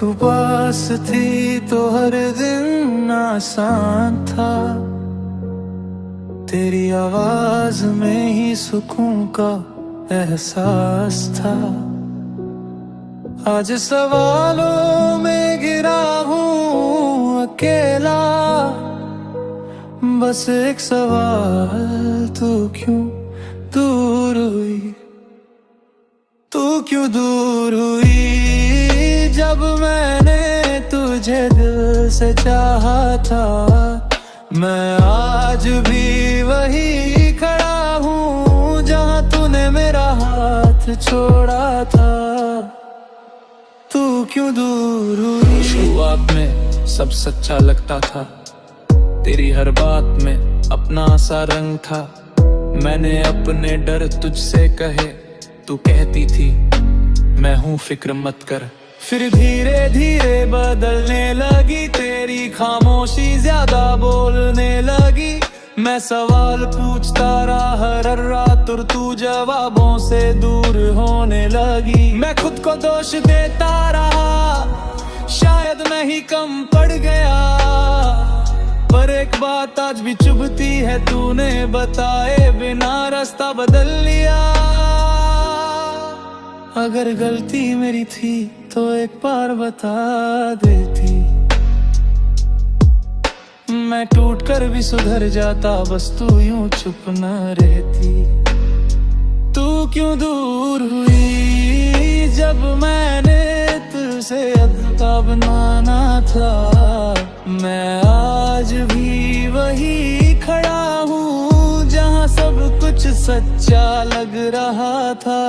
तू पास थी तो हर दिन आसान था, तेरी आवाज में ही सुकून का एहसास था। आज सवालों में घिरा हूँ अकेला, बस एक सवाल, तू क्यों दूर हुई, तू क्यों दूर हुई? जब मैंने तुझे दिल से चाहा था, मैं आज भी वही खड़ा हूँ जहाँ तूने मेरा हाथ छोड़ा था। तू क्यों दूर हुई? शुरुआत में सब सच्चा लगता था, तेरी हर बात में अपना सा रंग था। मैंने अपने डर तुझसे कहे, तू कहती थी मैं हूँ फिक्र मत कर। फिर धीरे धीरे बदलने लगी तेरी खामोशी, ज्यादा बोलने लगी। मैं सवाल पूछता रहा हर रात और तू जवाबों से दूर होने लगी। मैं खुद को दोष देता रहा, शायद मैं ही कम पड़ गया, पर एक बात आज भी चुभती है, तूने बताए बिना रास्ता बदल लिया। अगर गलती मेरी थी तो एक बार बता देती, मैं टूट कर भी सुधर जाता, बस तू यूं चुप न रहती। तू क्यों दूर हुई? जब मैंने तुझसे अदा बनाना था, मैं आज भी वही खड़ा हूँ जहाँ सब कुछ सच्चा लग रहा था।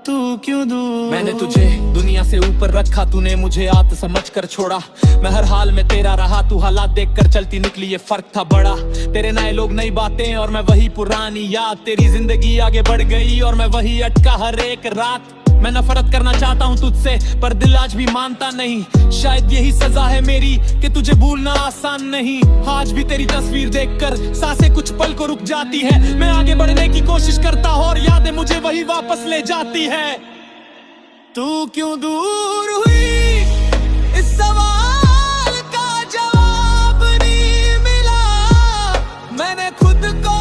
तू क्यों दूर? मैंने तुझे दुनिया से ऊपर रखा, तूने मुझे आत्म समझ कर छोड़ा। मैं हर हाल में तेरा रहा, तू हालात देख कर चलती निकली, ये फर्क था बड़ा। तेरे नए लोग नई बातें और मैं वही पुरानी याद। तेरी जिंदगी आगे बढ़ गई और मैं वही अटका हर एक रात। मैं नफरत करना चाहता हूँ तुझसे, पर दिल आज भी मानता नहीं। शायद यही सजा है मेरी कि तुझे भूलना आसान नहीं। आज भी तेरी तस्वीर देखकर सांसें कुछ पल को रुक जाती है। मैं आगे बढ़ने की कोशिश करता हूँ और यादें मुझे वही वापस ले जाती है। तू क्यों दूर हुई? इस सवाल का जवाब नहीं मिला। मैंने खुद को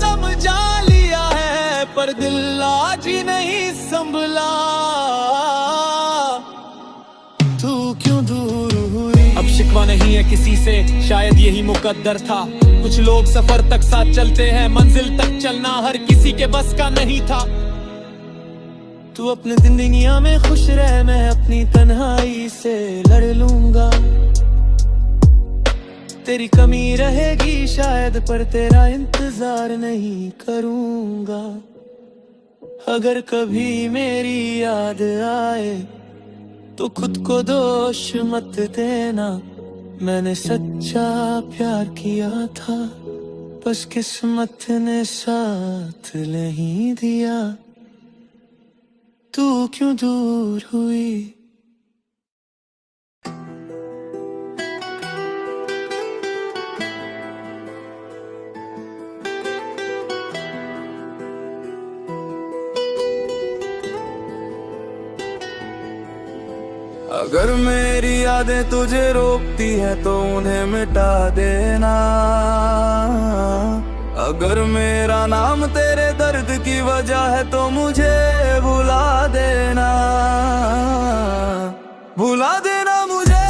समझा लिया है, पर दिल आज ही नहीं संभला। तू क्यों दूर हुई? अब शिकवा नहीं है किसी से, शायद यही मुकद्दर था। कुछ लोग सफर तक साथ चलते हैं, मंजिल तक चलना हर किसी के बस का नहीं था। तू अपनी जिंदगियां में खुश रह, मैं अपनी तन्हाई से लड़ लूंगा। तेरी कमी रहेगी शायद, पर तेरा इंतजार नहीं करूंगा। अगर कभी मेरी याद आए तो खुद को दोष मत देना। मैंने सच्चा प्यार किया था, बस किस्मत ने साथ नहीं दिया। तू क्यों दूर हुई? अगर मेरी यादें तुझे रोकती है तो उन्हें मिटा देना। अगर मेरा नाम तेरे दर्द की वजह है तो मुझे भुला देना। भुला देना मुझे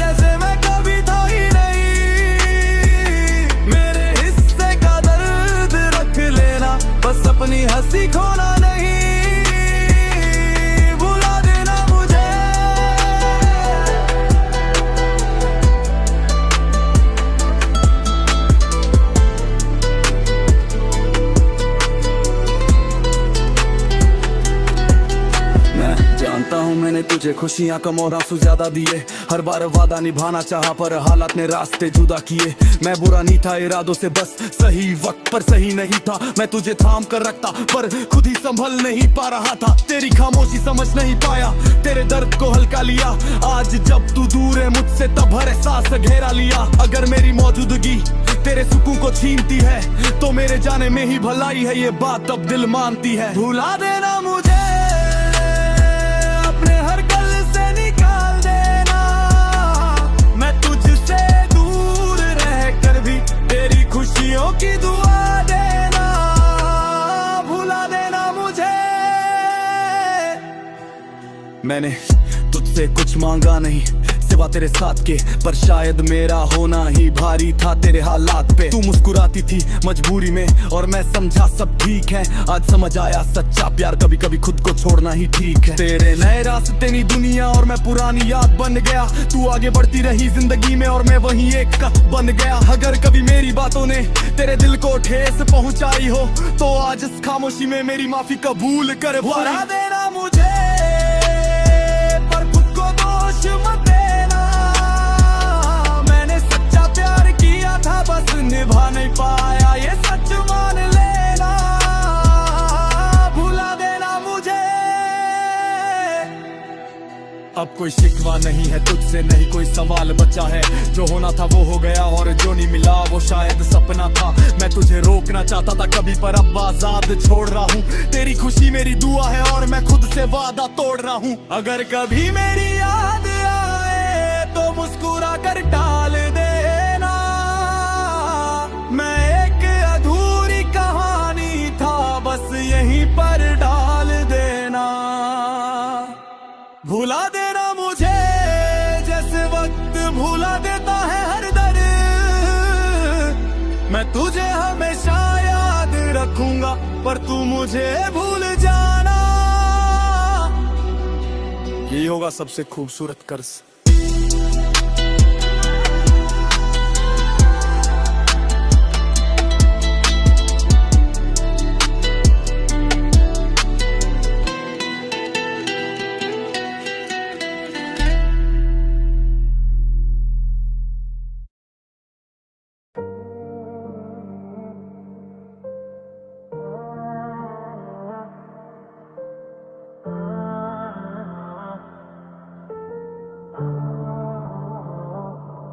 जैसे मैं कभी था ही नहीं। मेरे हिस्से का दर्द रख लेना, बस अपनी हंसी खोना नहीं। मैंने तुझे खुशियां कम और आंसू ज्यादा दिए। हर बार वादा निभाना चाहा पर हालात ने रास्ते जुदा किए। मैं बुरा नहीं था इरादों से, बस सही वक्त पर सही नहीं था। मैं तुझे थाम कर रखता पर खुद ही संभल नहीं पा रहा था। तेरी खामोशी समझ नहीं पाया, तेरे दर्द को हल्का लिया। आज जब तू दूर है मुझसे तब हर एहसास घेरा लिया। अगर मेरी मौजूदगी तेरे सुकून को छीनती है तो मेरे जाने में ही भलाई है, ये बात अब दिल मानती है। भुला देना मुझे अपने मैंने तुझसे कुछ मांगा नहीं सिवा तेरे साथ के, पर शायद मेरा होना ही भारी था तेरे हालात पे। तू मुस्कुराती थी मजबूरी में और मैं समझा सब ठीक है। आज समझ आया सच्चा प्यार कभी कभी खुद को छोड़ना ही ठीक है। तेरे नए रास्ते नई दुनिया और मैं पुरानी याद बन गया। तू आगे बढ़ती रही जिंदगी में और मैं वहीं एक बन गया। अगर कभी मेरी बातों ने तेरे दिल को ठेस पहुंचाई हो तो आज इस खामोशी में मेरी माफी कबूल कर। भरा देना मुझे पर खुद को दोष मत देना। मैंने सच्चा प्यार किया था बस निभा नहीं पाया, ये सच मान लेना। भुला देना मुझे। अब कोई शिकवा नहीं है तुझसे, नहीं कोई सवाल बचा है। जो होना था वो हो गया और जो नहीं मिला वो शायद सपना था। मैं तुझे रोकना चाहता था कभी पर अब आजाद छोड़ रहा हूँ। तेरी खुशी मेरी दुआ है और मैं खुद से वादा तोड़ रहा हूँ। अगर कभी मेरी याद आए तो मुस्कुरा कर टाल देना। मैं एक अधूरी कहानी था बस यहीं पर डाल देना। भुला देना मुझे जैसे वक्त भुला देता है हर दर्द। मैं तुझे हमेशा याद रखूंगा पर तू मुझे भूल जाना। यही होगा सबसे खूबसूरत कर्ज।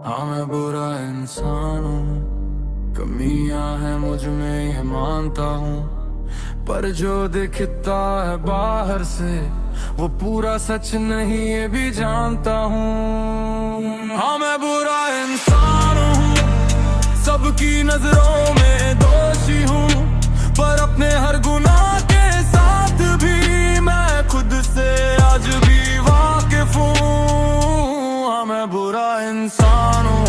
हाँ मैं बुरा इंसान हूँ, कमियां हैं मुझ में ये मानता हूँ, पर जो दिखता है बाहर से वो पूरा सच नहीं ये भी जानता हूँ। हाँ मैं बुरा इंसान हूँ, सबकी नजरों में दोषी हूँ, पर अपने हर गुनाह के साथ भी मैं खुद से आज भी वाकिफ हूँ। हाँ मैं बुरा इंसान हूँ।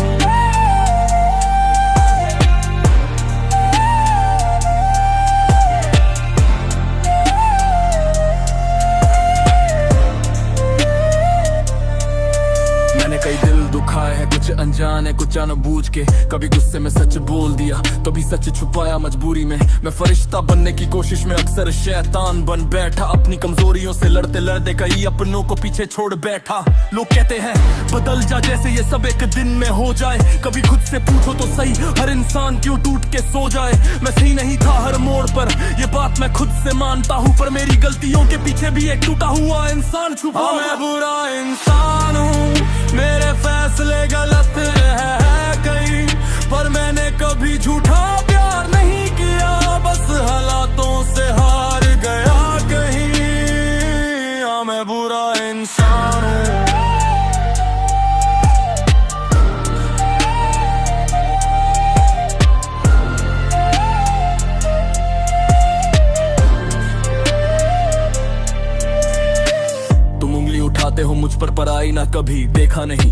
मैंने कई दिल दुखाए हैं, कुछ अनजाने कुछ जानबूझ के। कभी गुस्से में सच बोल दिया, कभी सच छुपाया मजबूरी में। मैं फरिश्ता बनने की कोशिश में अक्सर शैतान बन बैठा। अपनी कमजोरियों से लड़ते लड़ते कई अपनों को पीछे छोड़ बैठा। लोग कहते हैं बदल जा जैसे ये सब एक दिन में हो जाए। कभी खुद से पूछो तो सही, हर इंसान क्यों टूट के सो जाए। मैं सही नहीं था हर मोड़ पर, ये बात मैं खुद से मानता हूँ, पर मेरी गलतियों के पीछे भी एक टूटा हुआ इंसान छुपा। मैं बुरा इंसान हूँ, मेरे फैसले गलत है कहीं, पर मैंने कभी झूठा प्यार नहीं किया, बस हालातों से हार गया कहीं। हाँ मैं बुरा इंसान हूँ। तुम उंगली उठाते हो मुझ पर आई ना कभी देखा नहीं।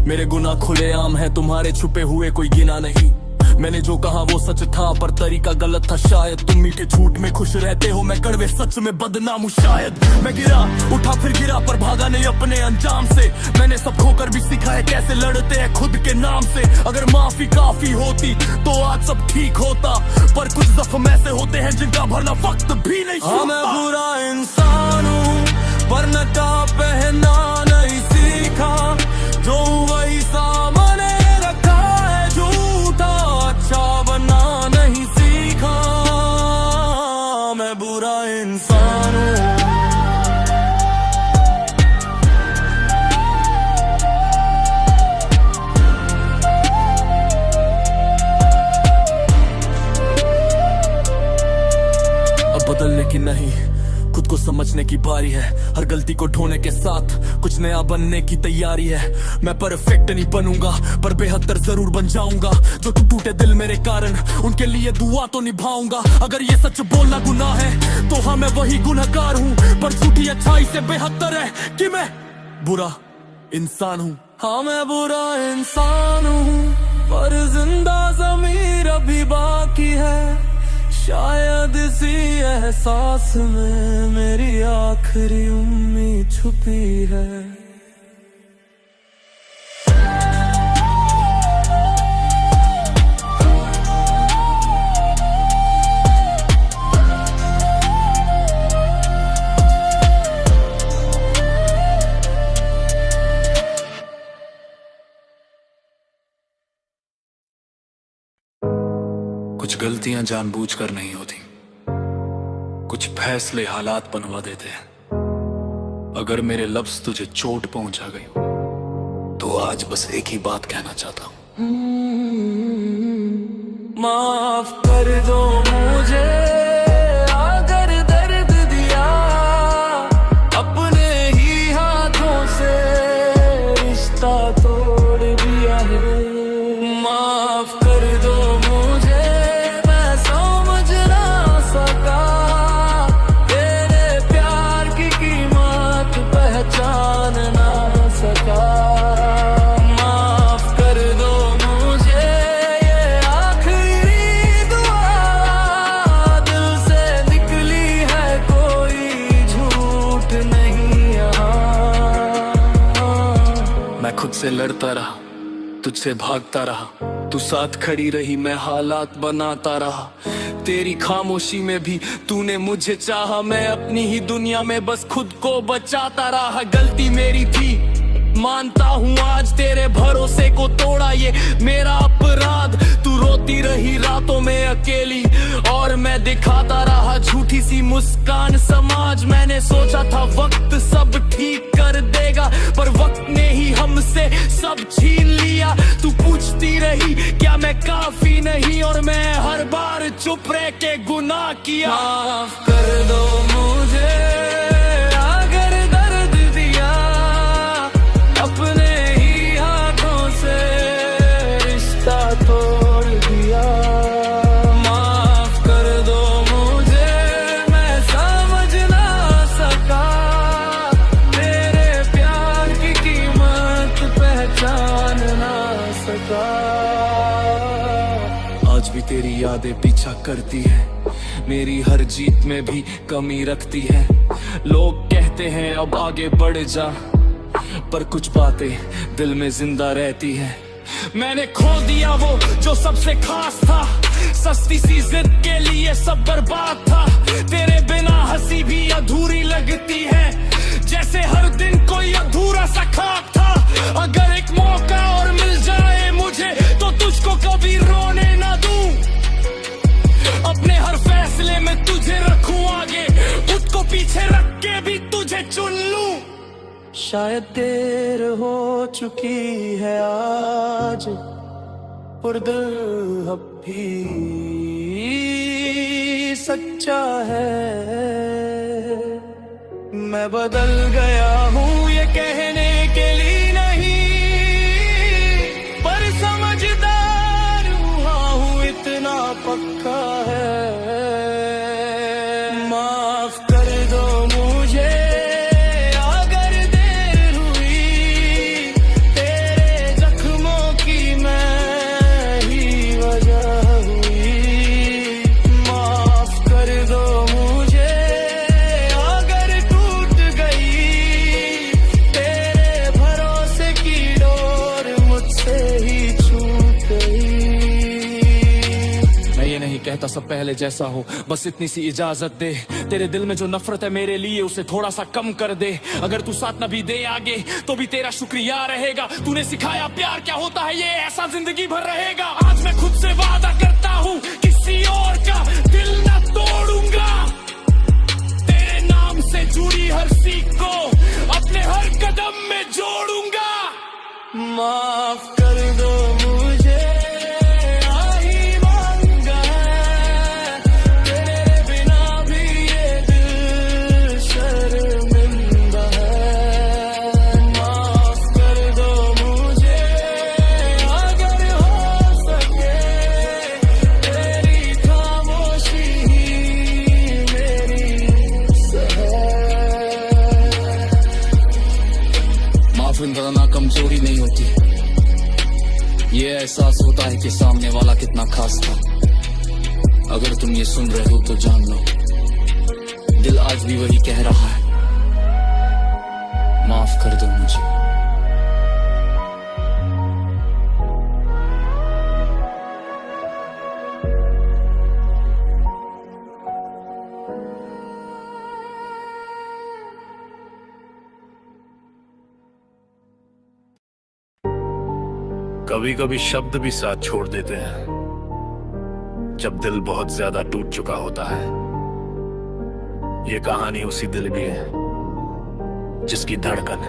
मेरे गुनाह खुलेआम है, तुम्हारे छुपे हुए कोई गिना नहीं। मैंने जो कहा वो सच था पर तरीका गलत था शायद। तुम मीठे झूठ में खुश रहते हो, मैं कड़वे सच में बदनाम हूँ शायद। मैं गिरा उठा फिर गिरा पर भागा नहीं अपने अंजाम से। मैंने सब खोकर भी सीखा है कैसे लड़ते हैं खुद के नाम से। अगर माफी काफी होती तो आज सब ठीक होता, पर कुछ जख्म ऐसे होते हैं जिनका भरना वक्त भी नहीं छूटता। मैं बुरा इंसान हूँ, पर नकाब पहनना नहीं सीखा, जो वही सामने रखा है झूठा, अच्छा बनना नहीं सीखा। मैं बुरा इंसान हूँ। अब बदलने की नहीं, खुद को समझने की बारी है। हर गलती को ढोने के साथ कुछ नया बनने की तैयारी है। मैं परफेक्ट नहीं बनूंगा पर बेहतर जरूर बन जाऊंगा। जो टूटे दिल मेरे कारण उनके लिए दुआ तो निभाऊंगा। अगर ये सच बोलना गुनाह है तो हाँ मैं वही गुनहगार हूँ, पर झूठी अच्छाई से बेहतर है कि मैं बुरा इंसान हूँ। हाँ मैं बुरा इंसान हूँ पर जिंदा ज़मीर अभी बाकी है। शायद इसी एहसास में मेरी आखिरी उम्मीद छुपी है। कुछ गलतियां जानबूझकर नहीं होती, कुछ फैसले हालात बनवा देते हैं। अगर मेरे लफ्ज तुझे चोट पहुंचा गई तो आज बस एक ही बात कहना चाहता हूं, माफ कर दो मुझे अगर दर्द दिया, अपने ही हाथों से रिश्ता तोड़ दिया है। माफ कर दो मुझे, मैं समझ ना सका तेरे प्यार की कीमत पहचान ना सका। माफ कर दो मुझे, ये आखिरी दुआ दिल से निकली है, कोई झूठ नहीं यहाँ। मैं खुद से लड़ता रहा, तुझसे भागता रहा, तू साथ खड़ी रही, मैं हालात बनाता रहा। तेरी खामोशी में भी तूने मुझे चाहा, मैं अपनी ही दुनिया में बस खुद को बचाता रहा। गलती मेरी थी मानता हूँ, आज तेरे भरोसे को तोड़ा ये मेरा अपराध। तू रोती रही रातों में अकेली और मैं दिखाता रहा झूठी सी मुस्कान। समाज मैंने सोचा था वक्त सब ठीक कर देगा, पर वक्त ने ही हमसे सब छीन लिया। तू पूछती रही क्या मैं काफी नहीं, और मैं हर बार चुप रह के गुनाह किया। माफ कर दो मुझे अगर दर्द दिया, अपने ही हाथों से रिश्ता तोड़ दिया। माफ कर दो मुझे, मैं समझ ना सका तेरे प्यार की कीमत पहचान ना सका। आज भी तेरी यादें पीछा करती है, मेरी हर जीत में भी कमी रखती है। लोग कहते हैं अब आगे बढ़ जा, पर कुछ बातें दिल में जिंदा रहती है। मैंने खो दिया वो जो सबसे खास था, सस्ती सी जिद के लिए सब बर्बाद था। तेरे बिना हंसी भी अधूरी लगती है, जैसे हर दिन कोई अधूरा सा खाक था। अगर एक मौका और मिल जाए मुझे तो तुझको कभी रोने ना दूं, अपने हर फैसले में तुझे रखूं आगे, खुद को पीछे रख के भी तुझे चुन लूं। शायद देर हो चुकी है आज, पर दिल अब भी सच्चा है। मैं बदल गया हूँ ये कहने के लिए नहीं, पर समझदार हुआ हूँ इतना पक्का है। माफ कर दो मुझे अगर देर हुई, तेरे जख्मों की मैं ही वजह हुई। माफ कर दो मुझे अगर टूट गई तेरे भरोसे की डोर मुझसे ही छूट गई। मैं ये नहीं कहता सब पहले जैसा हो, बस इतनी सी इजाजत दे। तेरे दिल में जो नफरत है मेरे लिए उसे थोड़ा सा कम कर दे। अगर तू साथ न भी दे आगे तो भी तेरा शुक्रिया रहेगा। तूने सिखाया प्यार क्या होता है, ये ऐसा जिंदगी भर रहेगा। आज मैं खुद से वादा करता हूँ किसी और का दिल न तोड़ूंगा। तेरे नाम से जुड़ी हर सीख को अपने हर कदम में जोड़ूंगा। माफ कर दो मुझे आही मांगा है, तेरे बिना भी ये दिल ट्विन रहना कमजोरी नहीं होती, ये एहसास होता है कि सामने वाला कितना खास था। अगर तुम ये सुन रहे हो तो जान लो, दिल आज भी वही कह रहा है, माफ कर दो मुझे। कभी कभी शब्द भी साथ छोड़ देते हैं जब दिल बहुत ज्यादा टूट चुका होता है। ये कहानी उसी दिल की है जिसकी धड़कन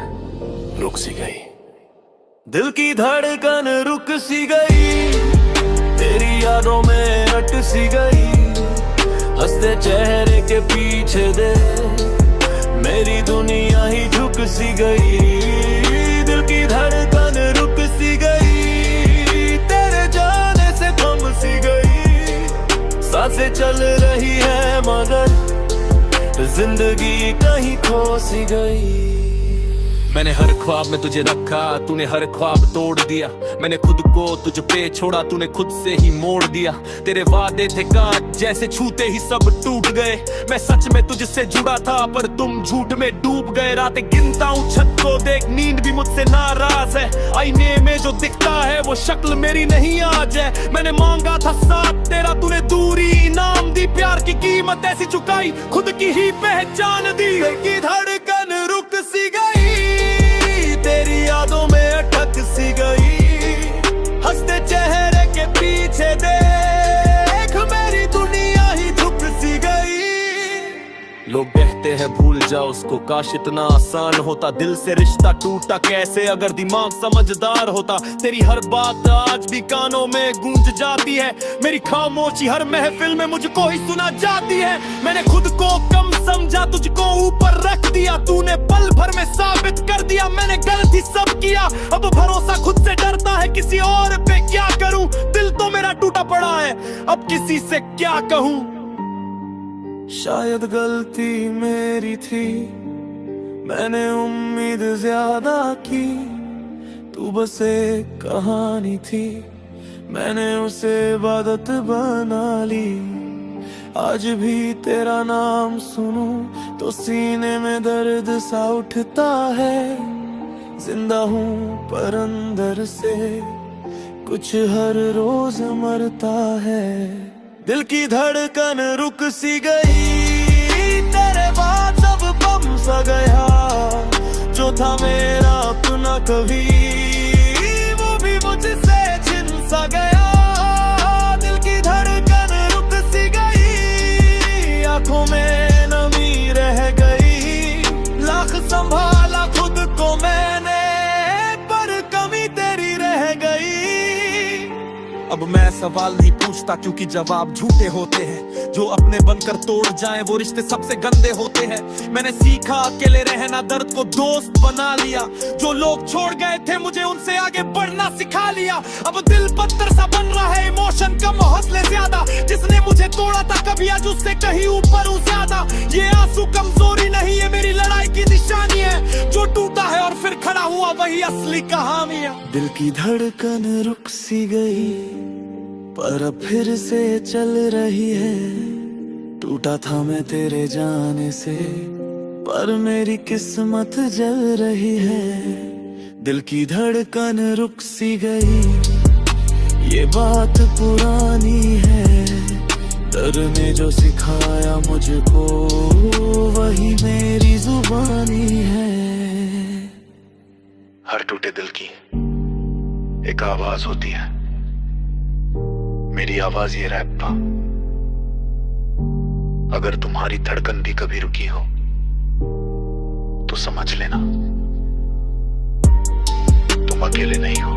रुक सी गई। दिल की धड़कन रुक सी गई, तेरी यादों में अट सी गई। हंसते चेहरे के पीछे दे मेरी दुनिया ही झुक सी गई। दिल की धड़कन रुक सी गई, तेरे जाने से थम सी गई। सांसें चल रही है मगर जिंदगी कहीं खो सी गई। मैंने हर ख्वाब में तुझे रखा, तूने हर ख्वाब तोड़ दिया। मैंने खुद को तुझ पे छोड़ा, तूने खुद से ही मोड़ दिया। तेरे वादे थे कांच जैसे, छूते ही सब टूट गए। मैं सच में तुझसे जुड़ा था पर तुम झूठ में डूब गए। रातें गिनता हूँ छत को देख, नींद भी मुझसे नाराज है। आईने में जो दिखता है वो शक्ल मेरी नहीं आज है। मैंने मांगा था साथ तेरा, तूने दूरी इनाम दी। प्यार की कीमत ऐसी चुकाई, खुद की ही पहचान दी। दिल की धड़कन रुक सी गई, तेरी यादों में अटक सी गई। हंसते चेहरे के पीछे देख मेरी दुनिया ही झुक सी गई। लोग कहते हैं भूल जा उसको, काश इतना आसान होता। दिल से रिश्ता टूटा कैसे अगर दिमाग समझदार होता। तेरी हर बात आज भी कानों में गूंज जाती है। मेरी खामोशी हर महफिल में मुझको ही सुना जाती है। मैंने खुद को कम समझा, तुझको ऊपर रख दिया। तूने पल भर में साबित कर दिया मैंने गलती सब किया। अब भरोसा खुद से डरता है, किसी और पे क्या करूं। दिल तो मेरा टूटा पड़ा है, अब किसी से क्या कहूं। शायद गलती मेरी थी, मैंने उम्मीद ज्यादा की। तू बस एक कहानी थी, मैंने उसे इबादत बना ली। आज भी तेरा नाम सुनूं तो सीने में दर्द सा उठता है। जिंदा हूँ पर अंदर से कुछ हर रोज मरता है। दिल की धड़कन रुक सी गई, तेरे बाद सब बम सा गया। जो था मेरा अपना कभी, वो भी मुझसे छिन सा गया। दिल की धड़कन रुक सी गई, आंखों में नमी रह गई। लाख संभाला खुद को मैंने, पर कमी तेरी रह गई। अब मैं सवाल नहीं पूछता क्योंकि जवाब झूठे होते हैं। जो अपने बनकर तोड़ जाएं वो रिश्ते सबसे गंदे होते हैं। मैंने सीखा अकेले रहना, दर्द को दोस्त बना लिया। जो लोग छोड़ गए थे मुझे उनसे आगे बढ़ना सिखा लिया। अब दिल पत्थर सा बन रहा है, इमोशन कम हौसले ज्यादा। जिसने मुझे तोड़ा था कभी आज उससे कहीं ऊपर हूँ ज्यादा। ये आंसू कमजोरी नहीं है, मेरी लड़ाई की निशानी है। जो टूटा है और फिर खड़ा हुआ वही असली कहानी है। दिल की धड़कन रुक सी गई पर अब फिर से चल रही है। टूटा था मैं तेरे जाने से, पर मेरी किस्मत जल रही है। दिल की धड़कन रुक सी गई, ये बात पुरानी है। दर्द ने जो सिखाया मुझको वही मेरी जुबानी है। हर टूटे दिल की एक आवाज होती है, मेरी आवाज ये रैप था। अगर तुम्हारी धड़कन भी कभी रुकी हो तो समझ लेना तुम अकेले नहीं हो।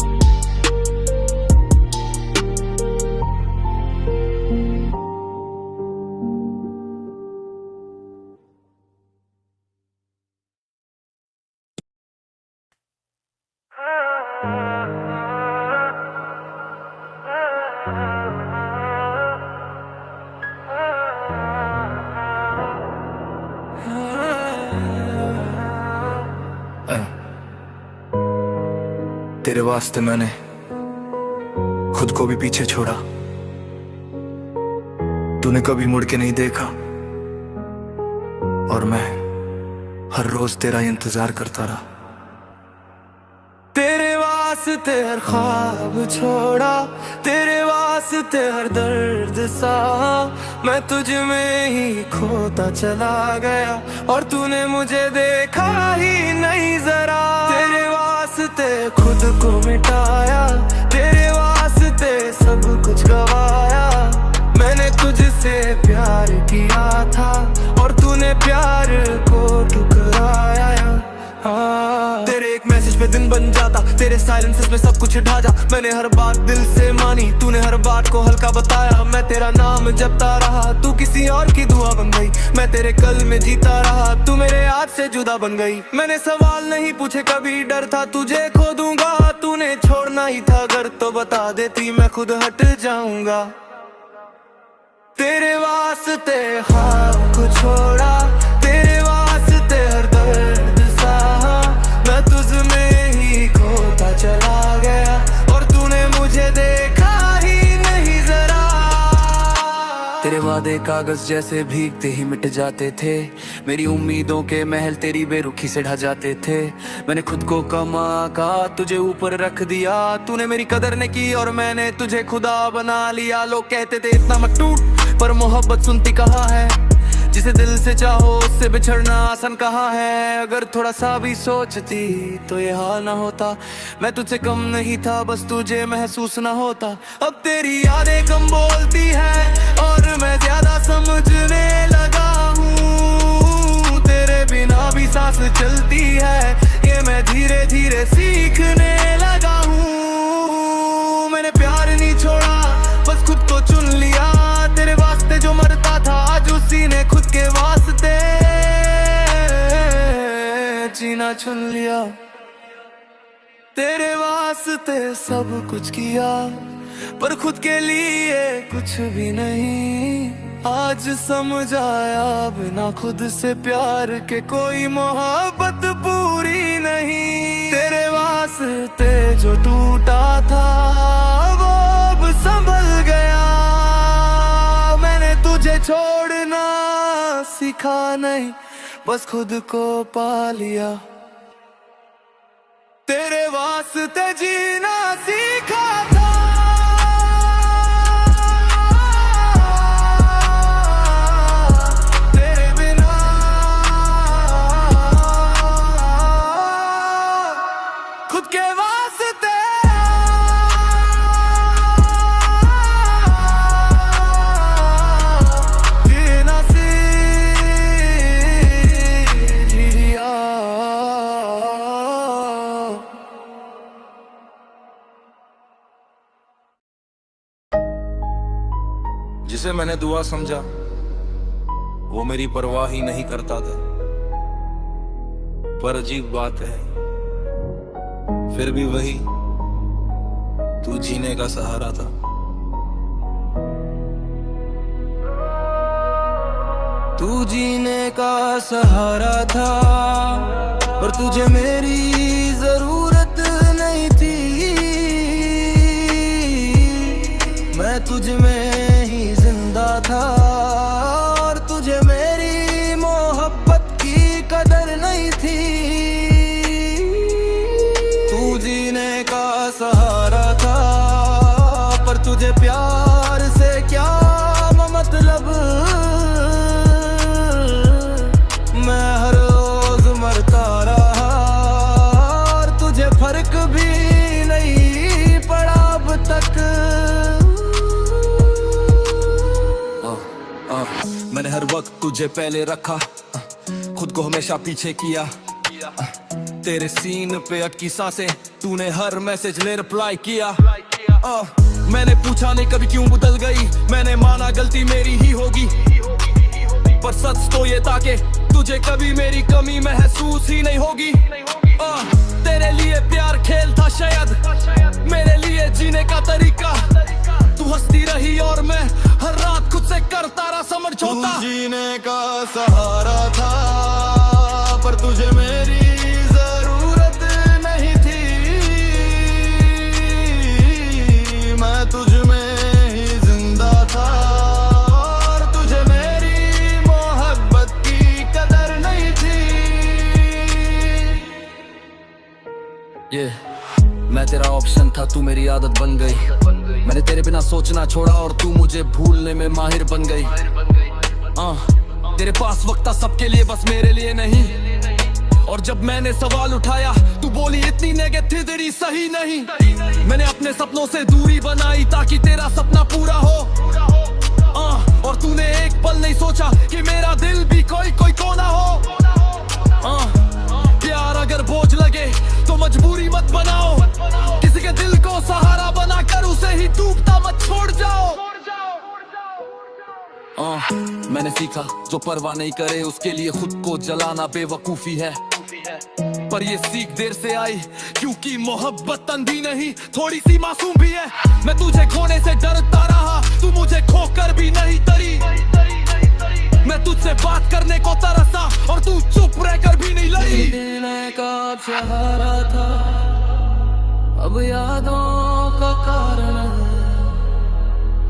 तेरे वास्ते मैंने खुद को भी पीछे छोड़ा। तूने कभी मुड़ के नहीं देखा और मैं हर रोज तेरा इंतजार करता रहा। तेरे वास्ते हर ख्वाब छोड़ा, तेरे वास्ते हर दर्द सहा, मैं तुझ में ही खोता चला गया और तूने मुझे देखा ही नहीं जरा। तेरे वास्ते खुद को मिटाया, तेरे वास्ते सब कुछ गवाया। मैंने तुझसे प्यार किया था और तूने प्यार को ठुकराया। तेरे एक मैसेज पे दिन बन जाता, तेरे साइलेंसेस में सब कुछ ढा जा। मैंने हर बात दिल से मानी, तूने हर बात को हल्का बताया। मैं तेरा नाम जपता रहा, तू किसी और की दुआ बन गई। मैं तेरे कल में जीता रहा, तू मेरे हाथ से जुदा बन गई। मैंने सवाल नहीं पूछे कभी, डर था तुझे खो दूंगा। तूने छोड़ना ही था घर तो बता देती, मैं खुद हट जाऊंगा। तेरे वास्ते ख्वाब को छोड़ा, तेरे वास्ते हर दर्द सहा, मैं तुझ में ही खोता चला गया और तूने मुझे देखा ही नहीं जरा। तेरे वादे कागज जैसे भीगते ही मिट जाते थे, मेरी उम्मीदों के महल तेरी बेरुखी से ढह जाते थे। मैंने खुद को कमा का तुझे ऊपर रख दिया, तूने मेरी कदर नहीं की और मैंने तुझे खुदा बना लिया। लोग कहते थे इतना मत टूट, पर मोहब्बत सुनती कहाँ है। जिसे दिल से चाहो उससे बिछड़ना आसान कहाँ है। अगर थोड़ा सा भी सोचती तो ये हाल ना होता। मैं तुझसे कम नहीं था, बस तुझे महसूस ना होता। अब तेरी यादें कम बोलती है और मैं ज्यादा समझने लगा हूँ। तेरे बिना भी सांस चलती है, ये मैं धीरे धीरे सीखने लगा हूँ। मैंने प्यार नहीं छोड़ा, बस खुद को चुन लिया। तेरे वास्ते जो मरता था, आज उसी ने खुद के वास्ते जीना चुन लिया। तेरे वास्ते सब कुछ किया, पर खुद के लिए कुछ भी नहीं। आज समझ आया, बिना खुद से प्यार के कोई मोहब्बत पूरी नहीं। तेरे वास्ते जो टूटा था वो अब संभल गया। मैंने तुझे छोड़ना सीखा नहीं, बस खुद को पा लिया। तेरे वास्ते जीना सीखा था, तेरे बिना खुद के वास्ते जीना सीख लिया। जिसे मैंने दुआ समझा वो मेरी परवाह ही नहीं करता था। पर अजीब बात है, फिर भी वही तू जीने का सहारा था। तू जीने का सहारा था, पर तुझे मेरी जरूरत नहीं थी। मैं तुझ में ही जिंदा था और तुझे मेरी मोहब्बत की कदर नहीं थी। तू जीने का सहारा था, पर तुझे प्यार से क्या मतलब। मैं हर रोज मरता रहा और तुझे फर्क भी नहीं पड़ा अब तक। मैंने हर वक्त तुझे पहले रखा, खुद को हमेशा पीछे किया। तेरे सीन पे अटकी सांसें, तूने हर मैसेज ले रिप्लाई किया। मैंने पूछा नहीं कभी क्यों बदल गई, मैंने माना गलती मेरी ही होगी। पर सच तो ये था कि तुझे कभी मेरी कमी महसूस ही नहीं होगी। तेरे लिए प्यार खेल था शायद, मेरे लिए जीने का तरीका। तू हंसती रही और मैं हर रात खुद से करता रहा समझौता। तू जीने का सहारा था, पर तुझे मेरी जरूरत नहीं थी। मैं तेरा ऑप्शन था, तू मेरी आदत बन गई। मैंने तेरे बिना सोचना छोड़ा और तू मुझे भूलने में माहिर बन गई। तेरे पास वक्त था सबके लिए, बस मेरे लिए नहीं। और जब मैंने सवाल उठाया तू बोली इतनी नेगेटिविटी सही नहीं। मैंने अपने सपनों से दूरी बनाई ताकि तेरा सपना पूरा हो। और तूने एक पल नहीं सोचा कि मेरा दिल भी कोई कोना हो। प्यार अगर बोझ लगे तो मजबूरी मत बनाओ। किसी के दिल को सहारा बनाकर उसे ही डूबता मत छोड़ जाओ। मैंने सीखा जो परवाह नहीं करे उसके लिए खुद को जलाना बेवकूफी है। पर ये सीख देर से आई क्योंकि मोहब्बत अंधी नहीं, थोड़ी सी मासूम भी है। मैं तुझे खोने से डरता रहा, तू मुझे खोकर भी नहीं तरी। मैं तुझसे बात करने को तरसा और तू चुप रहकर भी नहीं लड़ी। जीने का सहारा था, अब यादों का कारण है।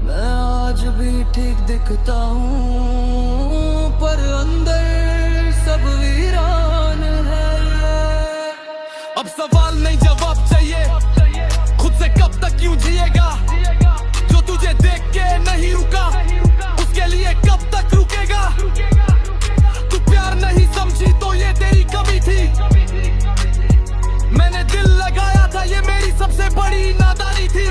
मैं आज भी ठीक दिखता हूँ पर अंदर सब वीरान है। अब सवाल नहीं जवाब चाहिए, खुद से कब तक यूं जिएगा। जो तुझे देख के नहीं रुका उसके लिए कब तक रुकेगा। तू प्यार नहीं समझी तो ये तेरी कमी थी। मैंने दिल लगाया था, ये मेरी सबसे बड़ी नादानी थी।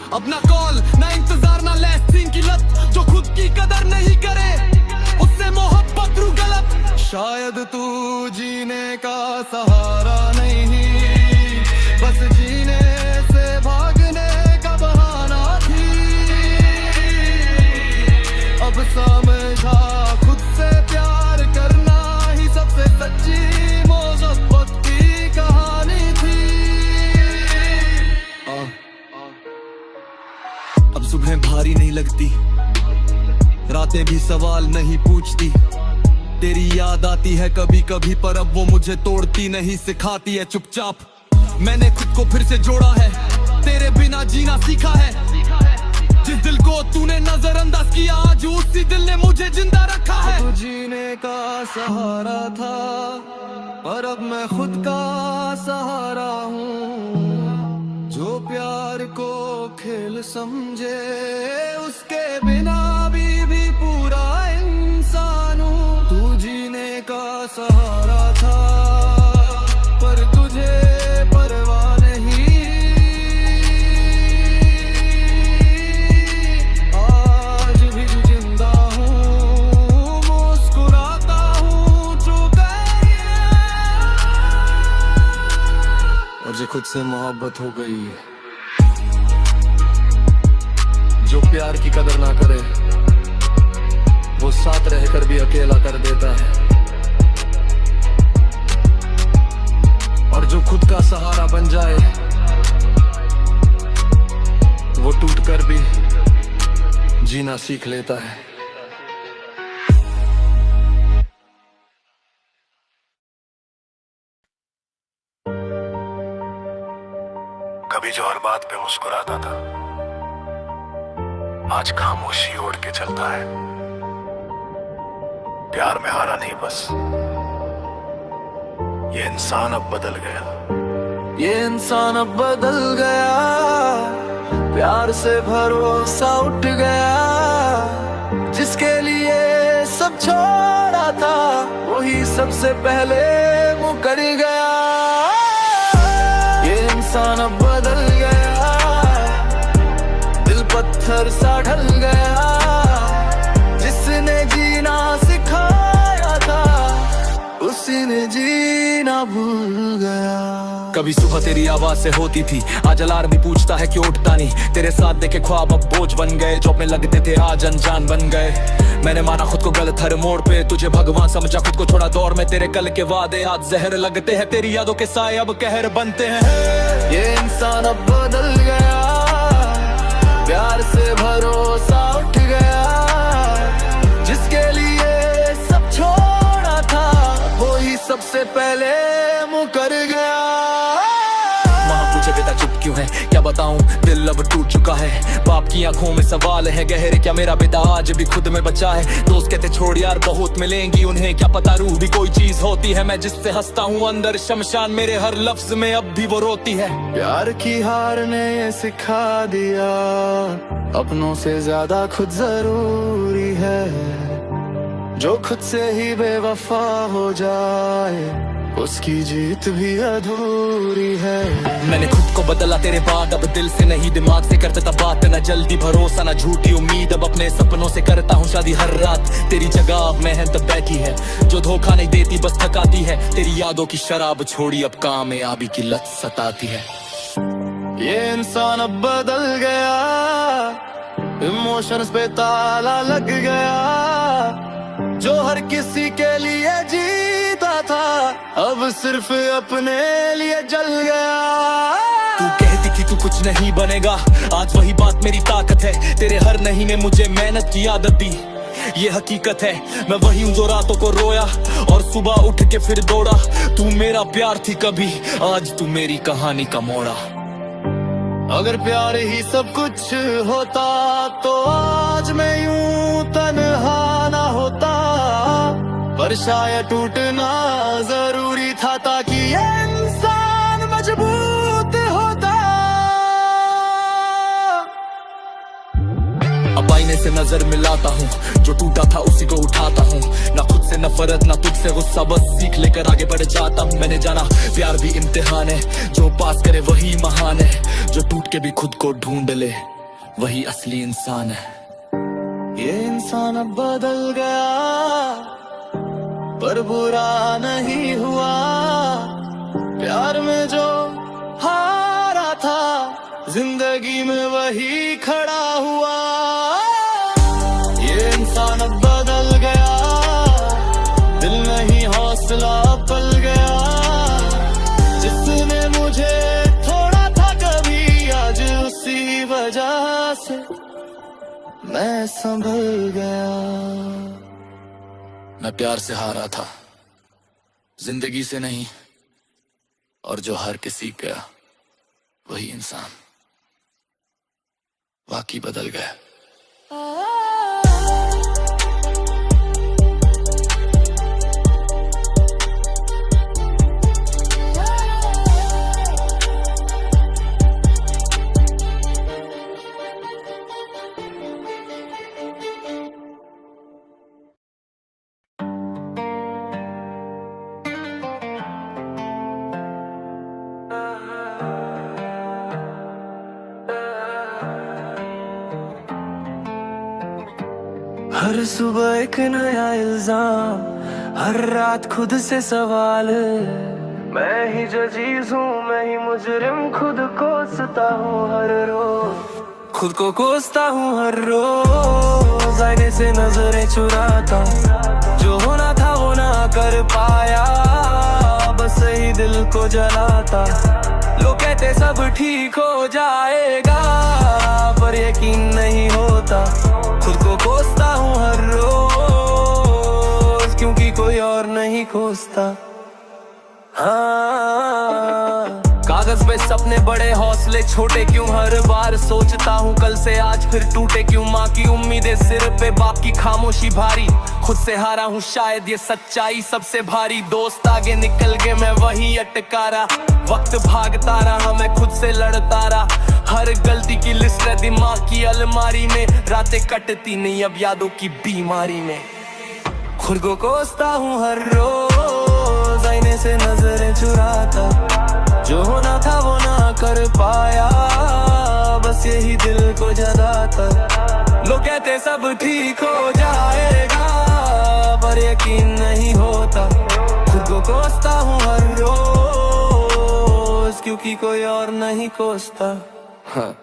अब ना कॉल ना इंतजार ना लैस्टिंग की लत, जो खुद की कदर नहीं करे उससे मोहब्बत रू गलत। शायद तू जीने का सहारा नहीं, बस जीने से भागने का बहाना थी। अब समझा खुद से प्यार करना ही सबसे सच्ची मोहब्बत की कहानी थी। अब सुबह भारी नहीं लगती, रातें भी सवाल नहीं पूछती। तेरी याद आती है कभी कभी पर अब वो मुझे तोड़ती नहीं, सिखाती है चुपचाप। मैंने खुद को फिर से जोड़ा है, तेरे बिना जीना सीखा है। जिस दिल को तूने नजरअंदाज किया आज उसी दिल ने मुझे जिंदा रखा है। तू जीने का सहारा था पर अब मैं खुद का सहारा हूँ। जो प्यार को खेल समझे उसके बिना भी पूरा इंसान हूँ। तू जीने का सहारा था पर तुझे परवाह नहीं। आज भी जिंदा हूँ, मुस्कुराता हूँ चुका। और जो खुद से मोहब्बत हो गई है, जो प्यार की कदर ना करे वो साथ रहकर भी अकेला कर देता है। और जो खुद का सहारा बन जाए वो टूटकर भी जीना सीख लेता है। कभी जो हर बात पे मुस्कुराता था आज खामोशी ओढ़ के चलता है। प्यार में हारा नहीं बस, ये इंसान अब बदल गया। ये इंसान अब बदल गया, प्यार से भरोसा उठ गया। जिसके लिए सब छोड़ा था वही सबसे पहले मुकर गया। ये इंसान अब बदल गया, दिल पत्थर सा ढल गया। जिसने जीना सिखाया था उसी ने जीना भूल गया। कभी सुबह तेरी आवाज से होती थी, आज अलार्म भी पूछता है क्यों उठता नहीं। तेरे साथ देखे ख्वाब अब बोझ बन गए, जो में लगते थे आज अनजान बन गए। मैंने माना खुद को गलत हर मोड़ पे, तुझे भगवान समझा खुद को छोड़ा दौर में। तेरे कल के वादे आज जहर लगते हैं, तेरी यादों के साए अब कहर बनते हैं। ये इंसान अब बदल गया, प्यार से भरोसा उठ गया। जिसके लिए सब छोड़ा था वो ही सबसे पहले मुकर गया। माँ पूछे बेटा चुप क्यों है क्या बताऊं, दिल अब टूट चुका है। बाप की आंखों में सवाल है गहरे, क्या मेरा पिता आज भी खुद में बचा है। दोस्त कहते छोड़ यार बहुत मिलेंगी, उन्हें क्या पता रूह भी कोई चीज होती है। मैं जिससे हंसता हूँ अंदर शमशान मेरे हर लफ्ज में अब भी वो रोती है। प्यार की हार ने ये सिखा दिया, अपनों से ज्यादा खुद जरूरी है। जो खुद से ही बेवफा हो जाए उसकी जीत भी अधूरी है। मैंने खुद को बदला तेरे बाद, अब दिल से नहीं दिमाग से करता था बात। न जल्दी भरोसा न झूठी उम्मीद, अब अपने सपनों से करता हूँ शादी हर रात। तेरी जगह अब मेहनत बैठी है जो धोखा नहीं देती बस थकाती है। तेरी यादों की शराब छोड़ी अब कामयाबी की लत सताती है। ये इंसान अब बदल गया, इमोशंस पे ताला लग गया। जो हर किसी के लिए जीता था अब सिर्फ अपने लिए जल गया। तू कहती थी तू कुछ नहीं बनेगा, आज वही बात मेरी ताकत है। तेरे हर नहीं ने मुझे मेहनत की आदत दी, ये हकीकत है। मैं वही हूँ जो रातों को रोया और सुबह उठ के फिर दौड़ा। तू मेरा प्यार थी कभी, आज तू मेरी कहानी का मोड़ा। अगर प्यार ही सब कुछ होता तो आज मैं यूं तन्हा ना होता। पर शायद टूटना जरूरी था ताकि ये इंसान मजबूत होता। अब आईने से नजर मिलाता हूँ, जो टूटा था उसी को उठाता हूँ। ना खुद से नफरत ना तुझसे गुस्सा, बस सीख लेकर आगे बढ़ जाता हूँ। मैंने जाना प्यार भी इम्तिहान है, जो पास करे वही महान है। जो टूट के भी खुद को ढूंढ ले वही असली इंसान है। ये इंसान अब बदल गया पर बुरा नहीं हुआ। प्यार में जो हारा था जिंदगी में वही खड़ा हुआ। ये इंसान अब बदल गया, दिल नहीं हौसला पल गया। जिसने मुझे थोड़ा था कभी, आज उसी वजह से मैं संभल गया। मैं प्यार से हारा था, जिंदगी से नहीं। और जो हार के सीख गया वही इंसान वाकई बदल गया। हर सुबह एक नया इल्जाम, हर रात खुद से सवाल। मैं ही जो चीज हूँ, मैं ही मुजरिम, खुद कोसता हूँ हर रोज। खुद को कोसता हूँ हर रोज, आईने से नजरें चुराता हूँ। जो होना था वो ना कर पाया, बस यही दिल को जलाता। लोग कहते सब ठीक हो जाएगा, पर यकीन नहीं होता। खुद को कोसता हूँ हर रोज, क्योंकि कोई और नहीं कोसता। हाँ, कागज पे सपने बड़े, हौसले छोटे क्यों? हर बार सोचता हूँ कल से आज फिर टूटे क्यों? माँ की उम्मीदें सिर पे, बाप की खामोशी भारी। खुद से हारा हूँ शायद ये सच्चाई सबसे भारी। दोस्त आगे निकल गए, मैं वही अटका रहा। वक्त भागता रहा, मैं खुद से लड़ता रहा। हर गलती की लिस्ट है दिमाग की अलमारी में। रातें कटती नहीं अब यादों की बीमारी में। खुद को कोसता हूँ हर रोज, आईने से नजरें चुराता। जो होना था वो ना कर पाया, बस यही दिल को जलाता। लोग कहते सब ठीक हो जाएगा, पर यकीन नहीं होता। खुद को कोसता हूँ हर रोज, क्योंकि कोई और नहीं कोसता। हाँ।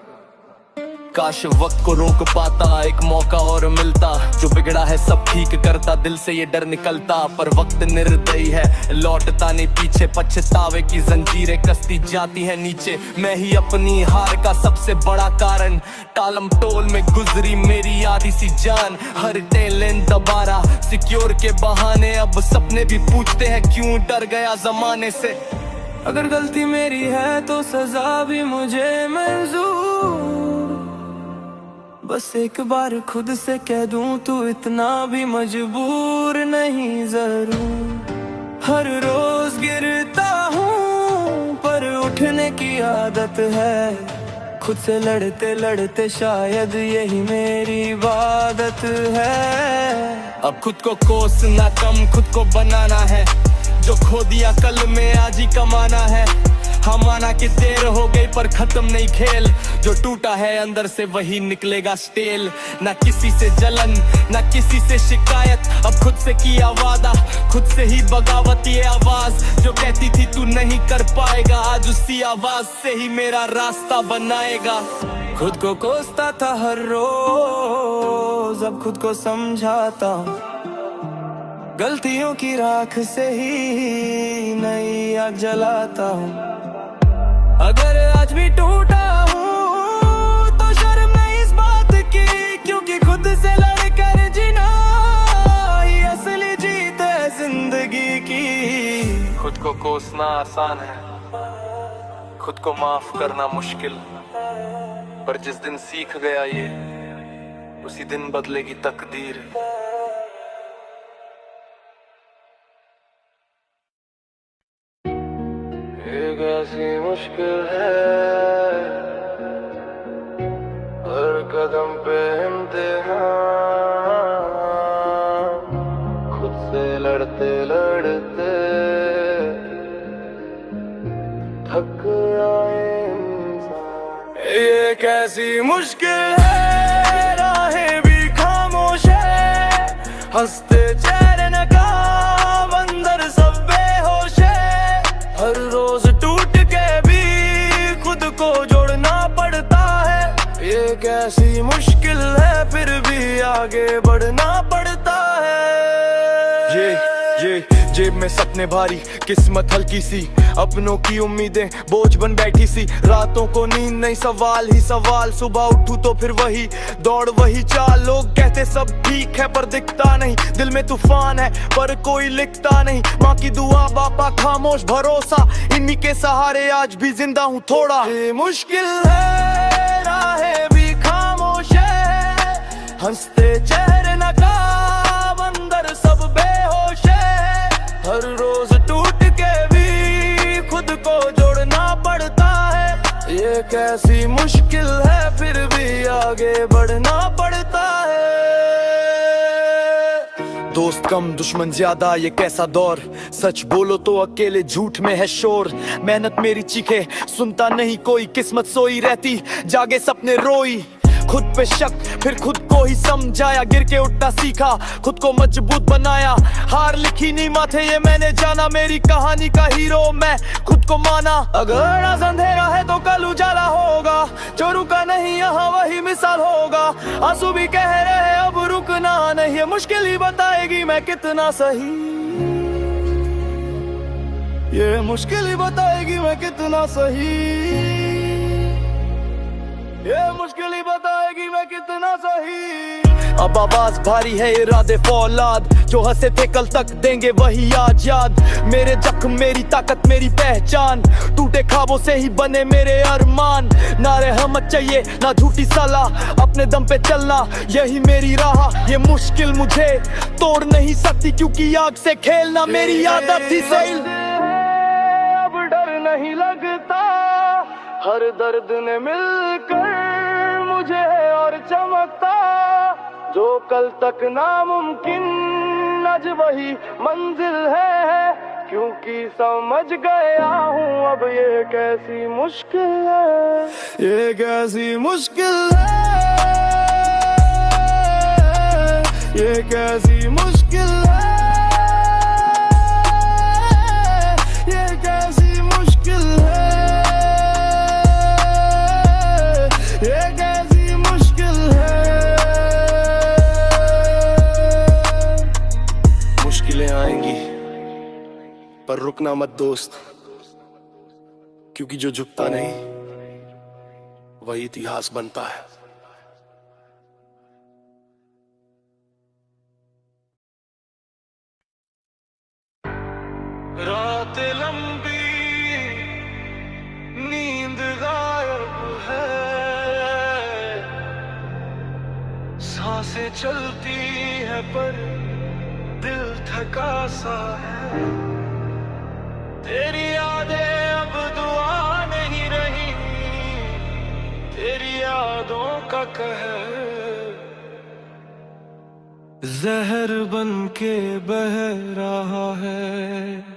काश वक्त को रोक पाता, एक मौका और मिलता। जो बिगड़ा है सब ठीक करता, दिल से ये डर निकलता। पर वक्त निर्दयी है, लौटता नहीं पीछे। पछतावे की जंजीरें कसती जाती है नीचे। मैं ही अपनी हार का सबसे बड़ा कारण। टालम टोल में गुजरी मेरी आधी सी जान। हर टैलेंट दबारा सिक्योर के बहाने। अब सपने भी पूछते हैं क्यों डर गया जमाने से। अगर गलती मेरी है तो सजा भी मुझे मंजूर। बस एक बार खुद से कह दूं तू इतना भी मजबूर नहीं जरूर। हर रोज गिरता हूँ पर उठने की आदत है। खुद से लड़ते लड़ते शायद यही मेरी इबादत है। अब खुद को कोसना कम, खुद को बनाना है। जो खो दिया कल में आज ही कमाना है। हाँ माना कि देर हो गई पर खत्म नहीं खेल। जो टूटा है अंदर से वही निकलेगा स्टेल। ना किसी से जलन ना किसी से शिकायत, अब खुद से किया वादा खुद से ही बगावत। ये आवाज जो कहती थी तू नहीं कर पाएगा, आज उसी आवाज से ही मेरा रास्ता बनाएगा। खुद को कोसता था हर रोज, अब खुद को समझाता हूँ। गलतियों की राख से ही नई आग जलाता हूँ। अगर आज भी टूटा हूँ तो शर्म नहीं इस बात की, क्योंकि खुद से लड़कर जीना ही असली जीत है जिंदगी की। खुद को कोसना आसान है, खुद को माफ करना मुश्किल। पर जिस दिन सीख गया ये, उसी दिन बदलेगी तकदीर। एक ऐसी मुश्किल है, हर कदम पे इम्तिहान। खुद से लड़ते लड़ते थक आए इंसान। ये कैसी मुश्किल है, राहें भी खामोश है। हंसते चेहरे नकाब, अंदर सब बेहोश है। हर रोज टूट के भी खुद को जोड़ना पड़ता है। ये कैसी मुश्किल है, फिर भी आगे बढ़ना पड़ता है। ये जेब में सपने भारी, किस्मत हल्की सी। अपनों की उम्मीदें बोझ बन बैठी सी। रातों को नींद नहीं, सवाल ही सवाल। सुबह उठूं तो फिर वही दौड़ वही चाल। लोग कहते सब ठीक है पर दिखता नहीं। दिल में तूफान है पर कोई लिखता नहीं। माँ की दुआ बापा खामोश भरोसा, इन्हीं के सहारे आज भी जिंदा हूँ थोड़ा। ये मुश्किल है, राहें भी खामोश है। हंसते चेहरे नकाब, अंदर सब बेहोश है। हर रोज टूट के भी खुद को जोड़ना पड़ता है। ये कैसी मुश्किल है, फिर भी आगे बढ़ना पड़ता है। दोस्त कम दुश्मन ज्यादा, ये कैसा दौर। सच बोलो तो अकेले झूठ में है शोर। मेहनत मेरी चीखे सुनता नहीं कोई, किस्मत सोई रहती जागे सपने रोई। खुद पे शक फिर खुद को ही समझाया, गिर के उठना सीखा खुद को मजबूत बनाया। हार लिखी नहीं माथे ये मैंने जाना, मेरी कहानी का हीरो मैं खुद को माना। अगर आज अंधेरा है तो कल उजाला होगा, जो रुका नहीं यहाँ वही मिसाल होगा। आंसू भी कह रहे अब रुकना नहीं, ये मुश्किल ही बताएगी मैं कितना सही। ये मुश्किल ही बताएगी मैं कितना सही। ये मुश्किल ही बताएगी मैं कितना सही। अब आवाज भारी है, इरादे फौलाद। जो हंसे थे कल तक देंगे वही आज याद। मेरे जख्म मेरी ताकत मेरी पहचान, टूटे ख्वाबों से ही बने मेरे अरमान। ना रहमत चाहिए ना झूठी सलाह, अपने दम पे चलना यही मेरी राह। ये मुश्किल मुझे तोड़ नहीं सकती, क्योंकि आग से खेलना मेरी आदत थी सही। अब डर नहीं लगता, हर दर्द ने मिलकर मुझे और चमकता। जो कल तक नामुमकिन आज वही मंजिल है, क्योंकि समझ गया हूँ अब ये कैसी मुश्किल है। ये कैसी मुश्किल है, ये कैसी मुश्किल है। ये कैसी मुश्किल है, ये कैसी मुश्किल है। मुश्किलें आएंगी पर रुकना मत दोस्त, क्योंकि जो झुकता नहीं वही इतिहास बनता है। रात लंबी चलती है पर दिल थका सा है। तेरी यादें अब दुआ नहीं रही, तेरी यादों का कहर जहर बन के बह रहा है।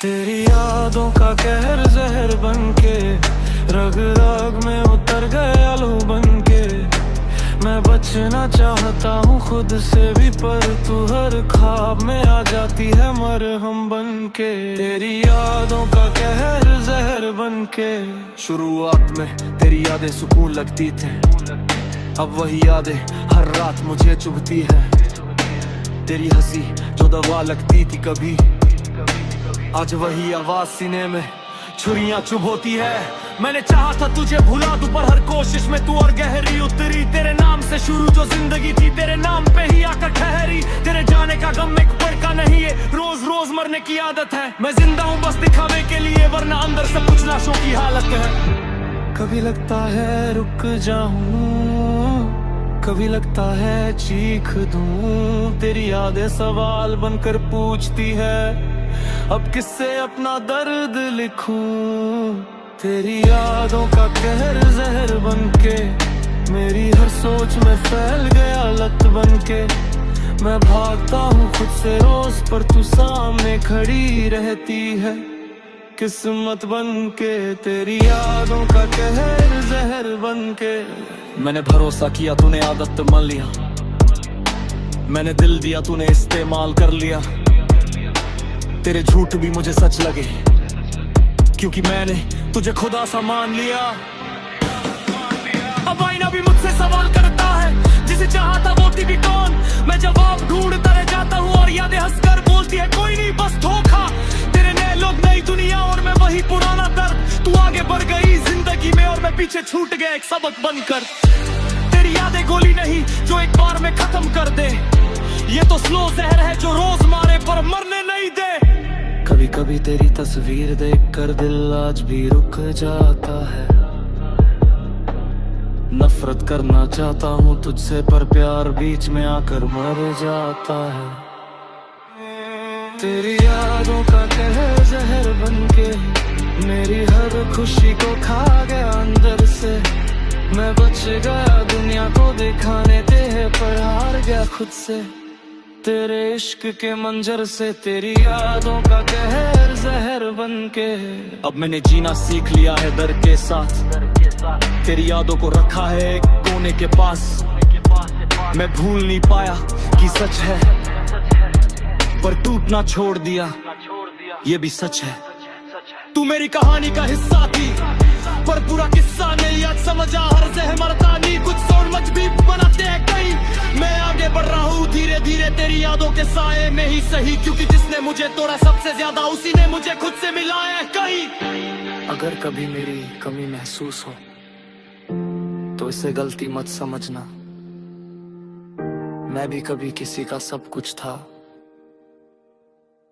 तेरी यादों का कहर जहर बनके रग रग में उतर गया लू बनके। मैं बचना चाहता हूँ खुद से भी पर तू हर ख्वाब में आ जाती है मरहम बनके। तेरी यादों का कहर जहर बनके। शुरुआत में तेरी यादें सुकून लगती थी, अब वही यादें हर रात मुझे चुभती है। तेरी हंसी जो दवा लगती थी कभी, आज वही आवाज सीने में छुरियां चुभोती है। मैंने चाहा था तुझे भुला दूं पर हर कोशिश में तू और गहरी उतरी। तेरे नाम से शुरू जो जिंदगी थी तेरे नाम पे ही आकर ठहरी। तेरे जाने का गम एक पल का नहीं है, रोज रोज मरने की आदत है। मैं जिंदा हूँ बस दिखावे के लिए, वरना अंदर से कुछ लाशों की हालत है। कभी लगता है रुक जाऊं, कभी लगता है चीख दूं। तेरी यादें सवाल बनकर पूछती है, अब किससे अपना दर्द लिखूं। तेरी यादों का कहर जहर बनके मेरी हर सोच में फैल गया लत बनके। मैं भागता हूँ खुद से रोज पर तू सामने खड़ी रहती है किस्मत बनके। तेरी यादों का कहर जहर बनके। मैंने भरोसा किया तूने आदत मान लिया, मैंने दिल दिया तूने इस्तेमाल कर लिया। तेरे झूठ भी मुझे सच लगे क्योंकि मैंने तुझे खुदा सा मान लिया। अब आईना भी मुझसे सवाल करता है, जिसे चाहा था वो थी भी कौन। मैं जवाब ढूंढता रह जाता हूँ और यादें हंसकर बोलती है कोई नहीं बस धोखा। तेरे नए लोग नई दुनिया और मैं वही पुराना दर्द। तू आगे बढ़ गई जिंदगी में और मैं पीछे छूट गया एक सबक बनकर। तेरी यादें गोली नहीं जो एक बार में खत्म कर दे, ये तो स्लो जहर है जो रोज मारे पर मरने नहीं दे। कभी कभी तेरी तस्वीर देखकर दिल आज भी रुक जाता है। नफरत करना चाहता हूँ तुझसे पर प्यार बीच में आकर मर जाता है। तेरी यादों का कहर जहर बनके मेरी हर खुशी को खा गया अंदर से। मैं बच गया दुनिया को दिखाने दे पर हार गया खुद से तेरे इश्क के मंजर से। तेरी यादों का कहर जहर बनके। अब मैंने जीना सीख लिया है डर के साथ। तेरी यादों को रखा है एक कोने के पास। मैं भूल नहीं पाया कि सच है पर टूटना छोड़ दिया ये भी सच है। तू मेरी कहानी का हिस्सा थी पर पूरा किस्सा नहीं। आज समझा हर जहर मरता नहीं, कुछ सोच मच भी बनाते हैं कहीं। मैं आगे बढ़ रहा हूँ धीरे धीरे तेरी यादों के साए में ही सही, क्योंकि जिसने मुझे तोड़ा सबसे ज्यादा उसी ने मुझे खुद से मिलाया है कहीं। अगर कभी मेरी कमी महसूस हो तो इसे गलती मत समझना। मैं भी कभी किसी का सब कुछ था,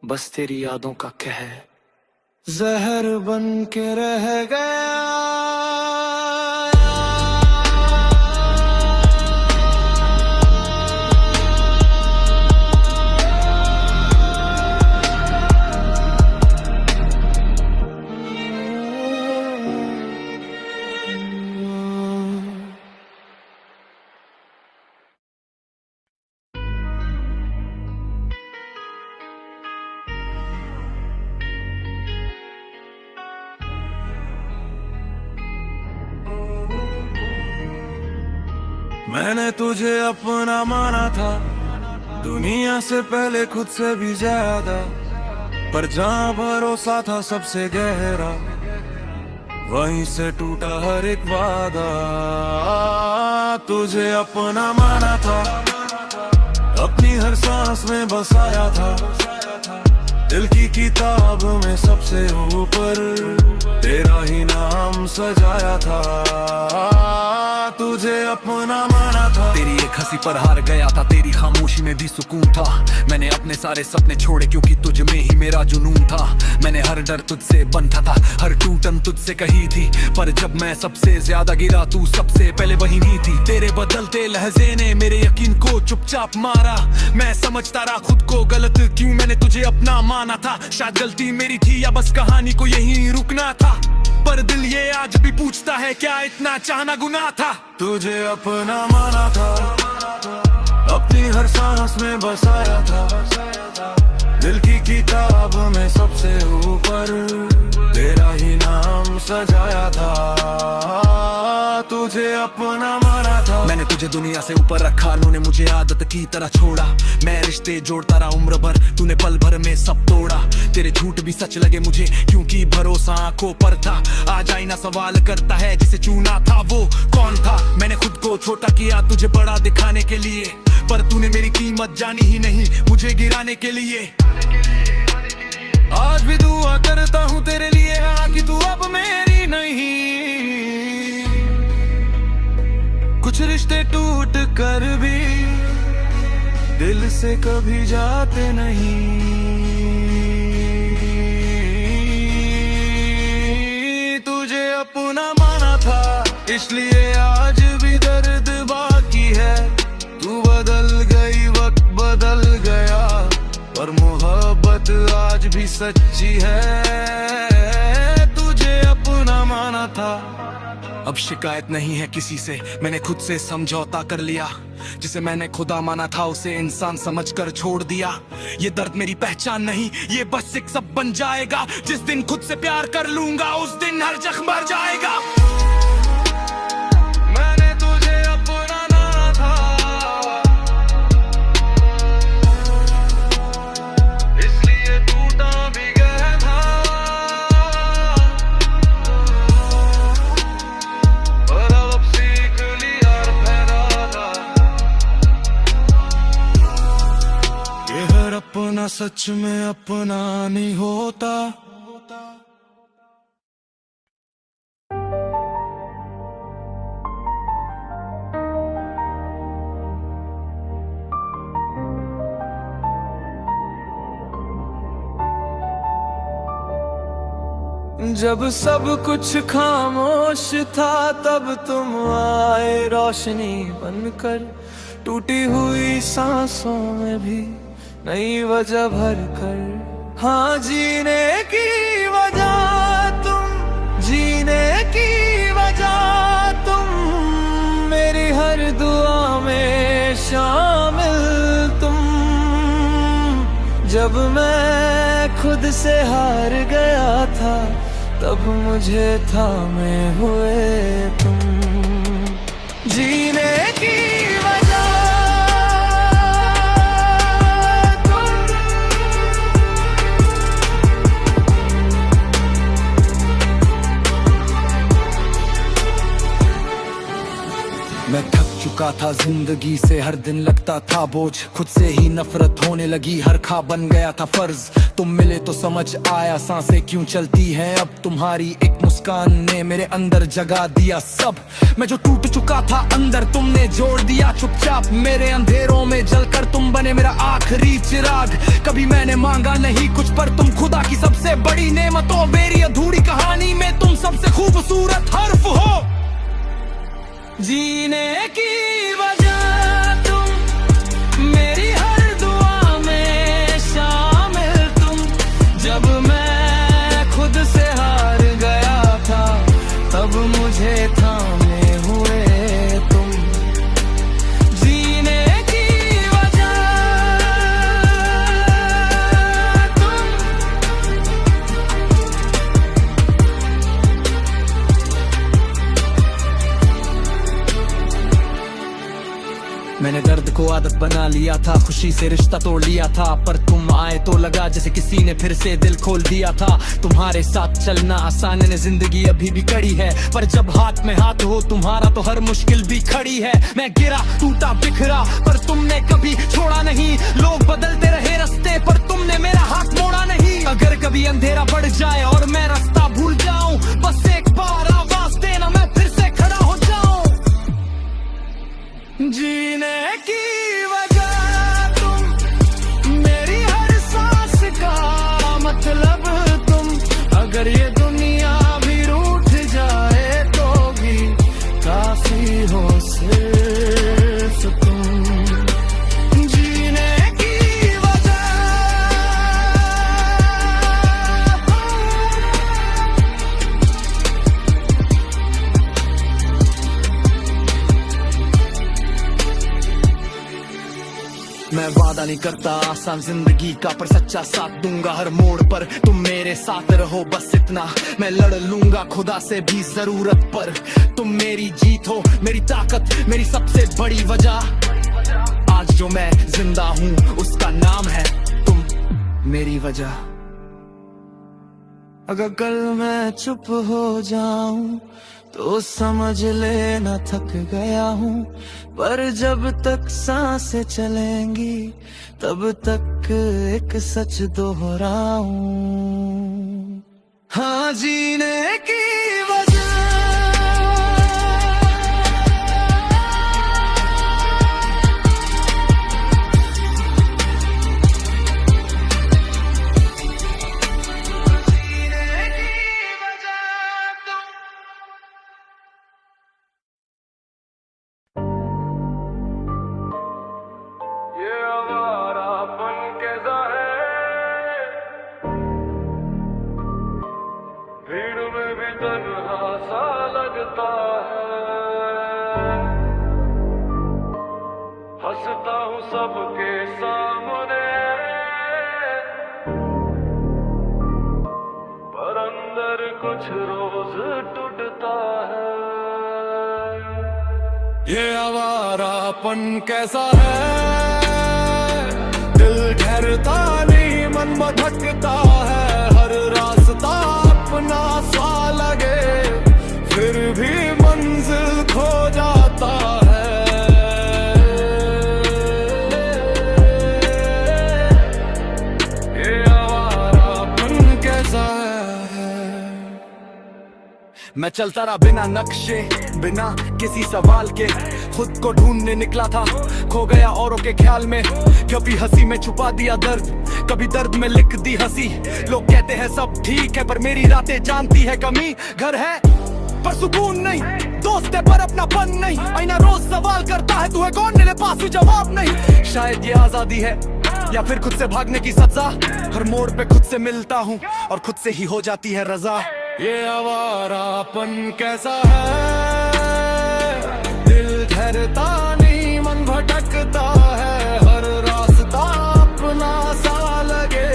बस तेरी यादों का कहर जहर बन के रह गया। मैंने तुझे अपना माना था दुनिया से पहले खुद से भी ज्यादा, पर जहां भरोसा था सबसे गहरा वहीं से टूटा हर एक वादा। तुझे अपना माना था, अपनी हर सांस में बसाया था, दिल की किताब में सबसे ऊपर तेरा ही नाम सजाया था। तुझे अपना माना था। तेरी एक हंसी पर हार गया था, तेरी खामोशी में भी सुकून था। मैंने अपने सारे सपने छोड़े क्योंकि तुझ में ही मेरा जुनून था। मैंने हर डर तुझसे बंधा था, हर टूटन तुझसे कही थी, पर जब मैं सबसे ज्यादा गिरा तू सबसे पहले वही नहीं थी। तेरे बदलते लहजे ने मेरे यकीन को चुपचाप मारा। मैं समझता रहा खुद को गलत, क्यों मैंने तुझे अपना माना था। शायद गलती मेरी थी या बस कहानी को यहीं रुकना था, पर दिल ये आज भी पूछता है क्या इतना चाहना गुनाह था। तुझे अपना माना था, अपनी हर सांस में बसाया था, दिल की किताब में सबसे ऊपर तेरा ही नाम सजाया था। तुझे अपना माना था। मैंने तुझे दुनिया से ऊपर रखा, तूने मुझे आदत की तरह छोड़ा। मैं रिश्ते जोड़ता रहा उम्र भर, तूने पल भर में सब तोड़ा। तेरे झूठ भी सच लगे मुझे क्योंकि भरोसा आंखों पर था। आज आईना सवाल करता है जिसे चुना था वो कौन था। मैंने खुद को छोटा किया तुझे बड़ा दिखाने के लिए, पर तूने मेरी कीमत जानी ही नहीं मुझे गिराने के लिए। आज भी दुआ करता हूँ तेरे लिए कि तू अब मेरी नहीं। कुछ रिश्ते टूट कर भी दिल से कभी जाते नहीं। तुझे अपना माना था, इसलिए आज भी दर्द बाकी है। तू बदल गई, वक्त बदल गया, पर मोहब्बत आज भी सच्ची है। तुझे अपना माना था। अब शिकायत नहीं है किसी से, मैंने खुद से समझौता कर लिया। जिसे मैंने खुदा माना था उसे इंसान समझकर छोड़ दिया। ये दर्द मेरी पहचान नहीं, ये बस एक सब बन जाएगा। जिस दिन खुद से प्यार कर लूंगा उस दिन हर जख्म भर जाएगा। मैंने तुझे अपना माना था, इसलिए टूटा भी गया था, पर अब सीख लिया फैला था। ये हर अपना सच में अपना नहीं होता। जब सब कुछ खामोश था तब तुम आए रोशनी बनकर। टूटी हुई सांसों में भी नई वजह भर कर। हाँ, जीने की वजह तुम, जीने की वजह तुम, मेरी हर दुआ में शामिल तुम। जब मैं खुद से हार गया था तब मुझे थामे हुए तुम। जीने की वजह तुम। मैं थक चुका था जिंदगी से, हर दिन लगता था बोझ। खुद से ही नफरत होने लगी, हर खा बन गया था फर्ज। तुम मिले तो समझ आया सांसें क्यों चलती हैं अब। तुम्हारी एक मुस्कान ने मेरे अंदर जगा दिया सब। मैं जो टूट चुका था अंदर तुमने जोड़ दिया चुपचाप। मेरे अंधेरों में जलकर तुम बने मेरा आखिरी चिराग। कभी मैंने मांगा नहीं कुछ, पर तुम खुदा की सबसे बड़ी नेमत हो। मेरी अधूरी कहानी में तुम सबसे खूबसूरत हर्फ हो। जीने की वजह तुम, मेरी हर दुआ में शामिल तुम। जब मैं खुद से हार गया था तब मुझे थामे हुए तुम। जीने की वजह तुम। मैंने दर्द को आदत बना लिया था, खुशी से रिश्ता तोड़ लिया था। पर तुम आए तो लगा जैसे किसी ने फिर से दिल खोल दिया था। तुम्हारे साथ चलना आसान है, जिंदगी अभी भी कड़ी है, पर जब हाथ में हाथ हो तुम्हारा तो हर मुश्किल भी खड़ी है। मैं गिरा टूटा बिखरा पर तुमने कभी छोड़ा नहीं। लोग बदलते रहे रास्ते पर तुमने मेरा हाथ मोड़ा नहीं। अगर कभी अंधेरा बढ़ जाए और मैं रास्ता भूल जाऊं, बस एक बार आवाज देना मैं फिर से खड़ा हो जाऊं। मैं वादा नहीं करता आसान जिंदगी का, पर सच्चा साथ दूंगा हर मोड़ पर। तुम मेरे साथ रहो बस इतना, मैं लड़ लूंगा खुदा से भी जरूरत पर। तुम मेरी जीत हो, मेरी ताकत, मेरी सबसे बड़ी वजह। आज जो मैं जिंदा हूँ उसका नाम है तुम, मेरी वजह। अगर कल मैं चुप हो जाऊं तो समझ लेना थक गया हूँ, पर जब तक सांसें चलेंगी तब तक एक सच दोहराऊं। हाँ, जीने की वजह हंसता हूँ सबके सामने, पर अंदर कुछ रोज टूटता है। ये आवारापन कैसा है, दिल ठहरता नहीं मन भटकता है। हर रास्ता अपना सा लगे फिर भी मंजिल खो जाता है। मैं चलता रहा बिना नक्शे, बिना किसी सवाल के, खुद को ढूंढने निकला था, खो गया औरों के ख्याल में। कभी हंसी में छुपा दिया दर्द, कभी दर्द में लिख दी हंसी। लोग कहते हैं सब ठीक है, पर मेरी रातें जानती है कमी। घर है पर सुकून नहीं, दोस्त है पर अपनापन नहीं। आईना रोज सवाल करता है तू है कौन, मेरे पास भी जवाब नहीं। शायद ये आजादी है या फिर खुद से भागने की सजा। हर मोड़ पे खुद से मिलता हूँ और खुद से ही हो जाती है रजा। ये आवारापन कैसा है, दिल ठहरता नहीं मन भटकता है। हर रास्ता अपना सा लगे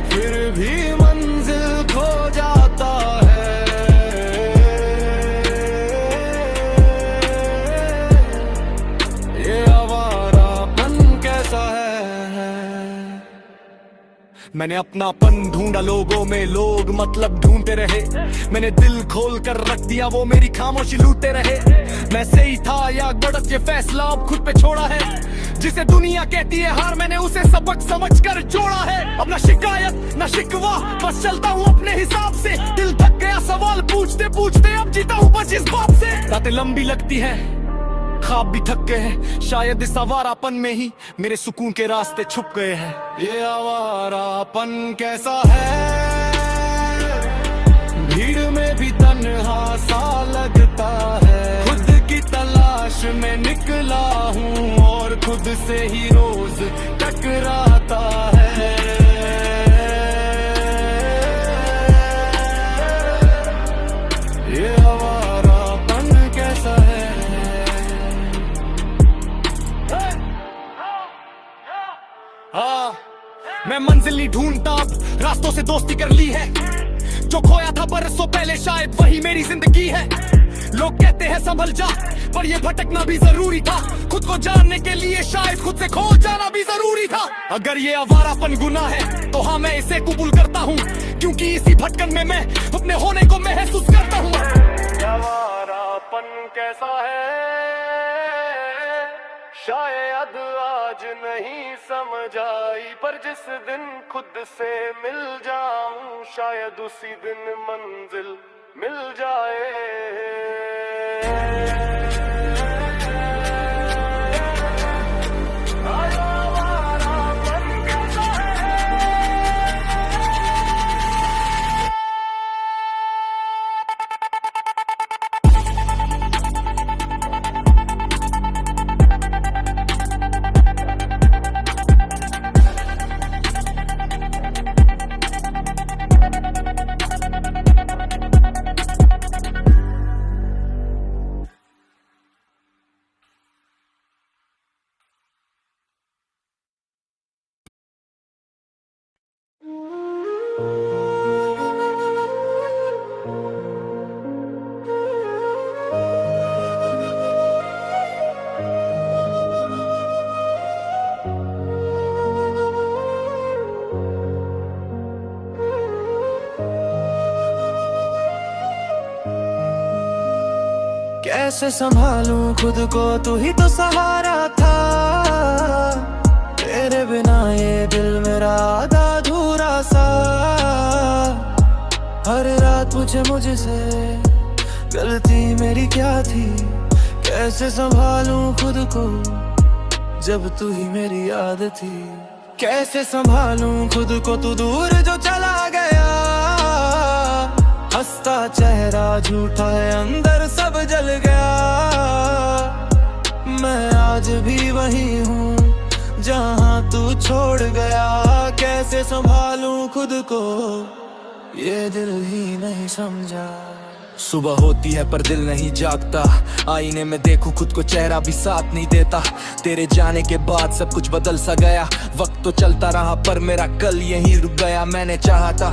फिर भी मंजिल खो जाता है। ये आवारापन कैसा है। मैंने अपनापन ढूंढा लोगों में, लोग मतलब ढूंढते रहे। मैंने दिल खोल कर रख दिया, वो मेरी खामोशी लूटते रहे। मैं सही था या गलत ये फैसला अब खुद पे छोड़ा है। जिसे दुनिया कहती है हार, मैंने उसे सबक समझ कर जोड़ा है। अब ना शिकायत ना शिकवा, बस चलता हूँ अपने हिसाब से। दिल थक गया सवाल पूछते पूछते, अब जीता हूँ बस इस बात से। रातें लंबी लगती है, ख्वाब भी थक गए हैं। शायद इस आवारापन में ही मेरे सुकून के रास्ते छुप गए हैं। ये आवारापन कैसा है, भीड़ में भी तन्हा सा लगता है। खुद की तलाश में निकला हूँ और खुद से ही रोज टकराता है। ये आवारापन कैसा है। मैं मंजिल नहीं ढूंढता, अब रास्तों से दोस्ती कर ली है। जो खोया था बरसों पहले शायद वही मेरी जिंदगी है। लोग कहते हैं संभल जा, पर ये भटकना भी जरूरी था। खुद को जानने के लिए शायद खुद से खो जाना भी जरूरी था। अगर ये आवारापन गुनाह है तो हाँ, मैं इसे कबूल करता हूँ, क्योंकि इसी भटकन में मैं अपने होने को महसूस करता हूँ। आवारापन कैसा है, शायद आज नहीं समझ आई, पर जिस दिन खुद से मिल जाऊं शायद उसी दिन मंजिल मिल जाए। कैसे संभालूं खुद को, तू ही तो सहारा था। तेरे बिना ये दिल मेरा आधा अधूरा सा। हर रात पूछे मुझसे गलती मेरी क्या थी। कैसे संभालूं खुद को जब तू ही मेरी याद थी। कैसे संभालूं खुद को तू दूर जो चला गया। हंसता चेहरा झूठा है, अंदर सब जल गया। मैं आज भी वही हूँ जहाँ तू छोड़ गया। कैसे संभालूं खुद को ये दिल ही नहीं समझा। सुबह होती है पर दिल नहीं जागता। आईने में देखूं खुद को, चेहरा भी साथ नहीं देता। तेरे जाने के बाद सब कुछ बदल सा गया। वक्त तो चलता रहा पर मेरा कल यहीं रुक गया। मैंने चाहा था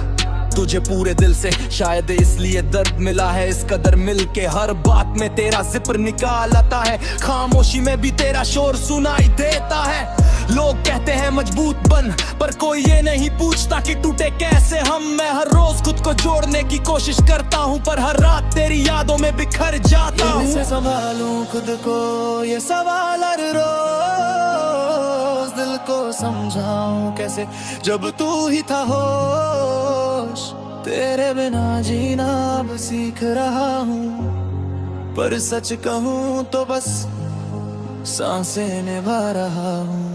तुझे पूरे दिल से, शायद इसलिए दर्द मिला है इस कदर मिलके। हर बात में तेरा जिक्र निकाल आता है, खामोशी में भी तेरा शोर सुनाई देता है। लोग कहते हैं मजबूत बन, पर कोई ये नहीं पूछता कि टूटे कैसे हम। मैं हर रोज खुद को जोड़ने की कोशिश करता हूँ, पर हर रात तेरी यादों में बिखर जाता हूँ। कैसे संभालूं खुद को ये सवाल हर रोज दिल को समझाऊं कैसे, जब तू ही था होश। तेरे बिना जीना अब सीख रहा हूँ, पर सच कहूँ तो बस सांसें निभा रहा हूँ।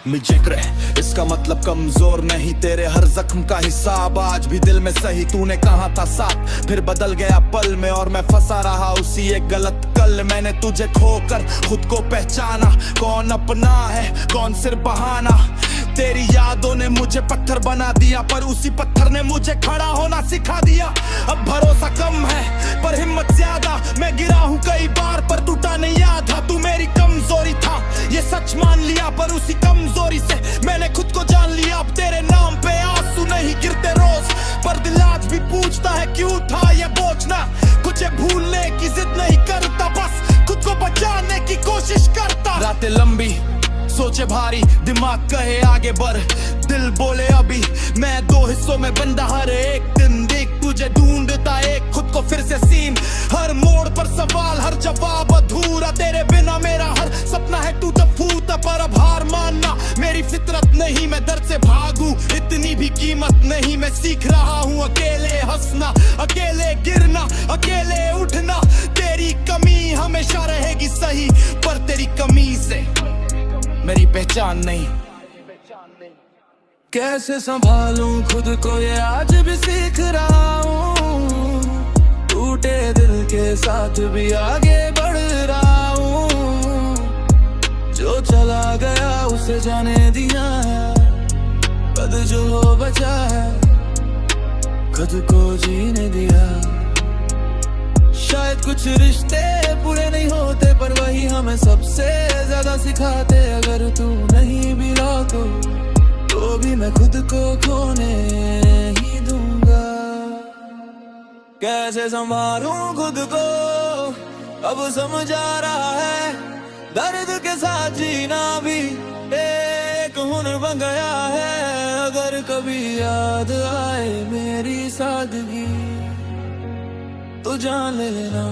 जिक्र इसका मतलब कमजोर नहीं, तेरे हर जख्म का हिसाब आज भी दिल में सही। तूने कहा था साथ, फिर बदल गया पल में और मैं फंसा रहा उसी एक गलत कल। मैंने तुझे खोकर खुद को पहचाना, कौन अपना है कौन सिर्फ बहाना। तेरी यादों ने मुझे पत्थर बना दिया, पर उसी पत्थर ने मुझे खड़ा होना सिखा दिया। अब भरोसा कम है पर हिम्मत ज्यादा। मैं गिरा हूँ कई बार पर टूटा नहीं आधा। तू मेरी कमजोरी था ये सच मान लिया, पर उसी कमजोरी से मैंने खुद को जान लिया। अब तेरे नाम पे आंसू नहीं गिरते रोज, पर दिल आज भी पूछता है क्यों था ये बोझ ना। कुछ भूलने की जिद नहीं करता, बस खुद को बचाने की कोशिश करता। रातें लंबी सोचे भारी, दिमाग कहे आगे बढ़, दिल बोले अभी मैं दो हिस्सों में बंधा। हर एक दिन देख तुझे ढूंढता एक खुद को फिर से सीन। हर मोड़ पर सवाल हर जवाब अधूरा। तेरे बिना मेरा हर सपना है टूटा फूटा, पर अब हार मानना मेरी फितरत नहीं। मैं दर्द से भागूं इतनी भी कीमत नहीं। मैं सीख रहा हूँ अकेले हंसना, अकेले गिरना, अकेले उठना। तेरी कमी हमेशा रहेगी सही, पर तेरी कमी से मेरी पहचान नहीं। कैसे संभालूं खुद को ये आज भी सीख रहा हूँ। टूटे दिल के साथ भी आगे बढ़ रहा हूँ। जो चला गया उसे जाने दिया है, बद जो बचा है खुद को जीने दिया। शायद कुछ रिश्ते पूरे नहीं होते, पर वही हमें सबसे ज्यादा सिखाते। अगर तू नहीं मिला तो भी मैं खुद को खोने ही दूंगा। कैसे संभालूं खुद को अब समझ आ रहा है, दर्द के साथ जीना भी एक हुनर बन गया है। अगर कभी याद आए मेरी सादगी तो जान लेना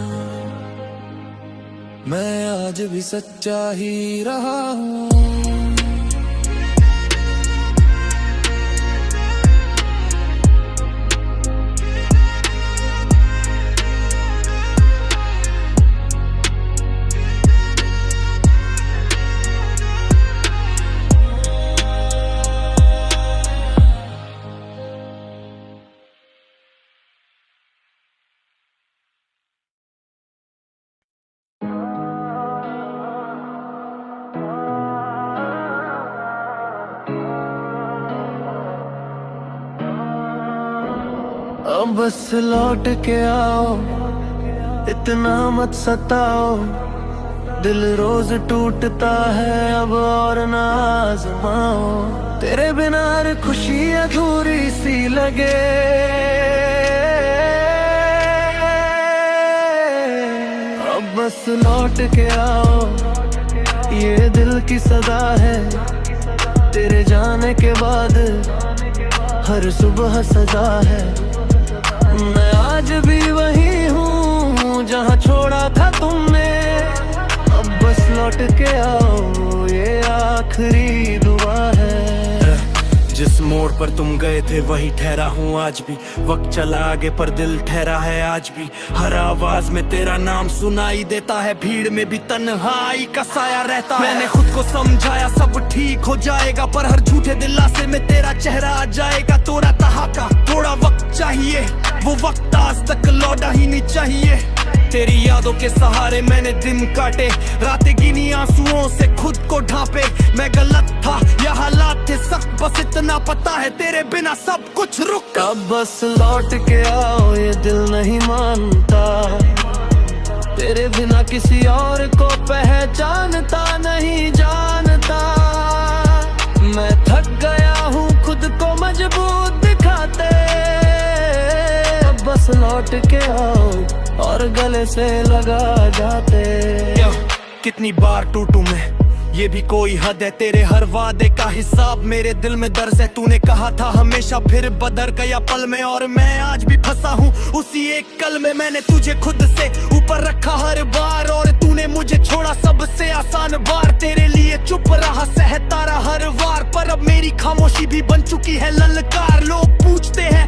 मैं आज भी सच्चा ही रहा हूँ। अब बस लौट के आओ, इतना मत सताओ। दिल रोज टूटता है अब और ना आजमाओ। तेरे बिना हर खुशी अधूरी सी लगे। अब बस लौट के आओ, ये दिल की सदा है। तेरे जाने के बाद हर सुबह सजा है। मैं आज भी वही हूँ जहाँ लौट के आओ, ये आखिरी दुआ है। जिस मोड़ पर तुम गए थे वही ठहरा हूँ आज भी। वक्त चला आगे पर दिल ठहरा है आज भी। हर आवाज में तेरा नाम सुनाई देता है, भीड़ में भी तन्हाई का साया रहता है। मैंने खुद को समझाया सब ठीक हो जाएगा, पर हर झूठे दिलासे में तेरा चेहरा आ जाएगा। तोड़ा तहाका थोड़ा वक्त चाहिए, वो वक्त आज तक लौटा ही नहीं चाहिए। तेरी यादों के सहारे मैंने दिन काटे, रातें गिनी आंसुओं से खुद को ढांपे। मैं गलत था या हालात थे सख्त, बस इतना पता है तेरे बिना सब कुछ रुक। अब बस लौट के आओ, ये दिल नहीं मानता। तेरे बिना किसी और को पहचानता नहीं जानता। मैं थक गया हूँ खुद को मजबूत दिखाते। अब बस लौट के आओ और गले से लगा जाते। कितनी बार टूटूं मैं, ये भी कोई हद है। तेरे हर वादे का हिसाब मेरे दिल में दर्ज है। तूने कहा था हमेशा, फिर बदल गया पल में, और मैं आज भी फंसा हूँ उसी एक कल में। मैंने तुझे खुद से ऊपर रखा हर बार, और तूने मुझे छोड़ा सबसे आसान बार। तेरे लिए चुप रहा सहता रहा हर वार, पर अब मेरी खामोशी भी बन चुकी है ललकार। लोग पूछते हैं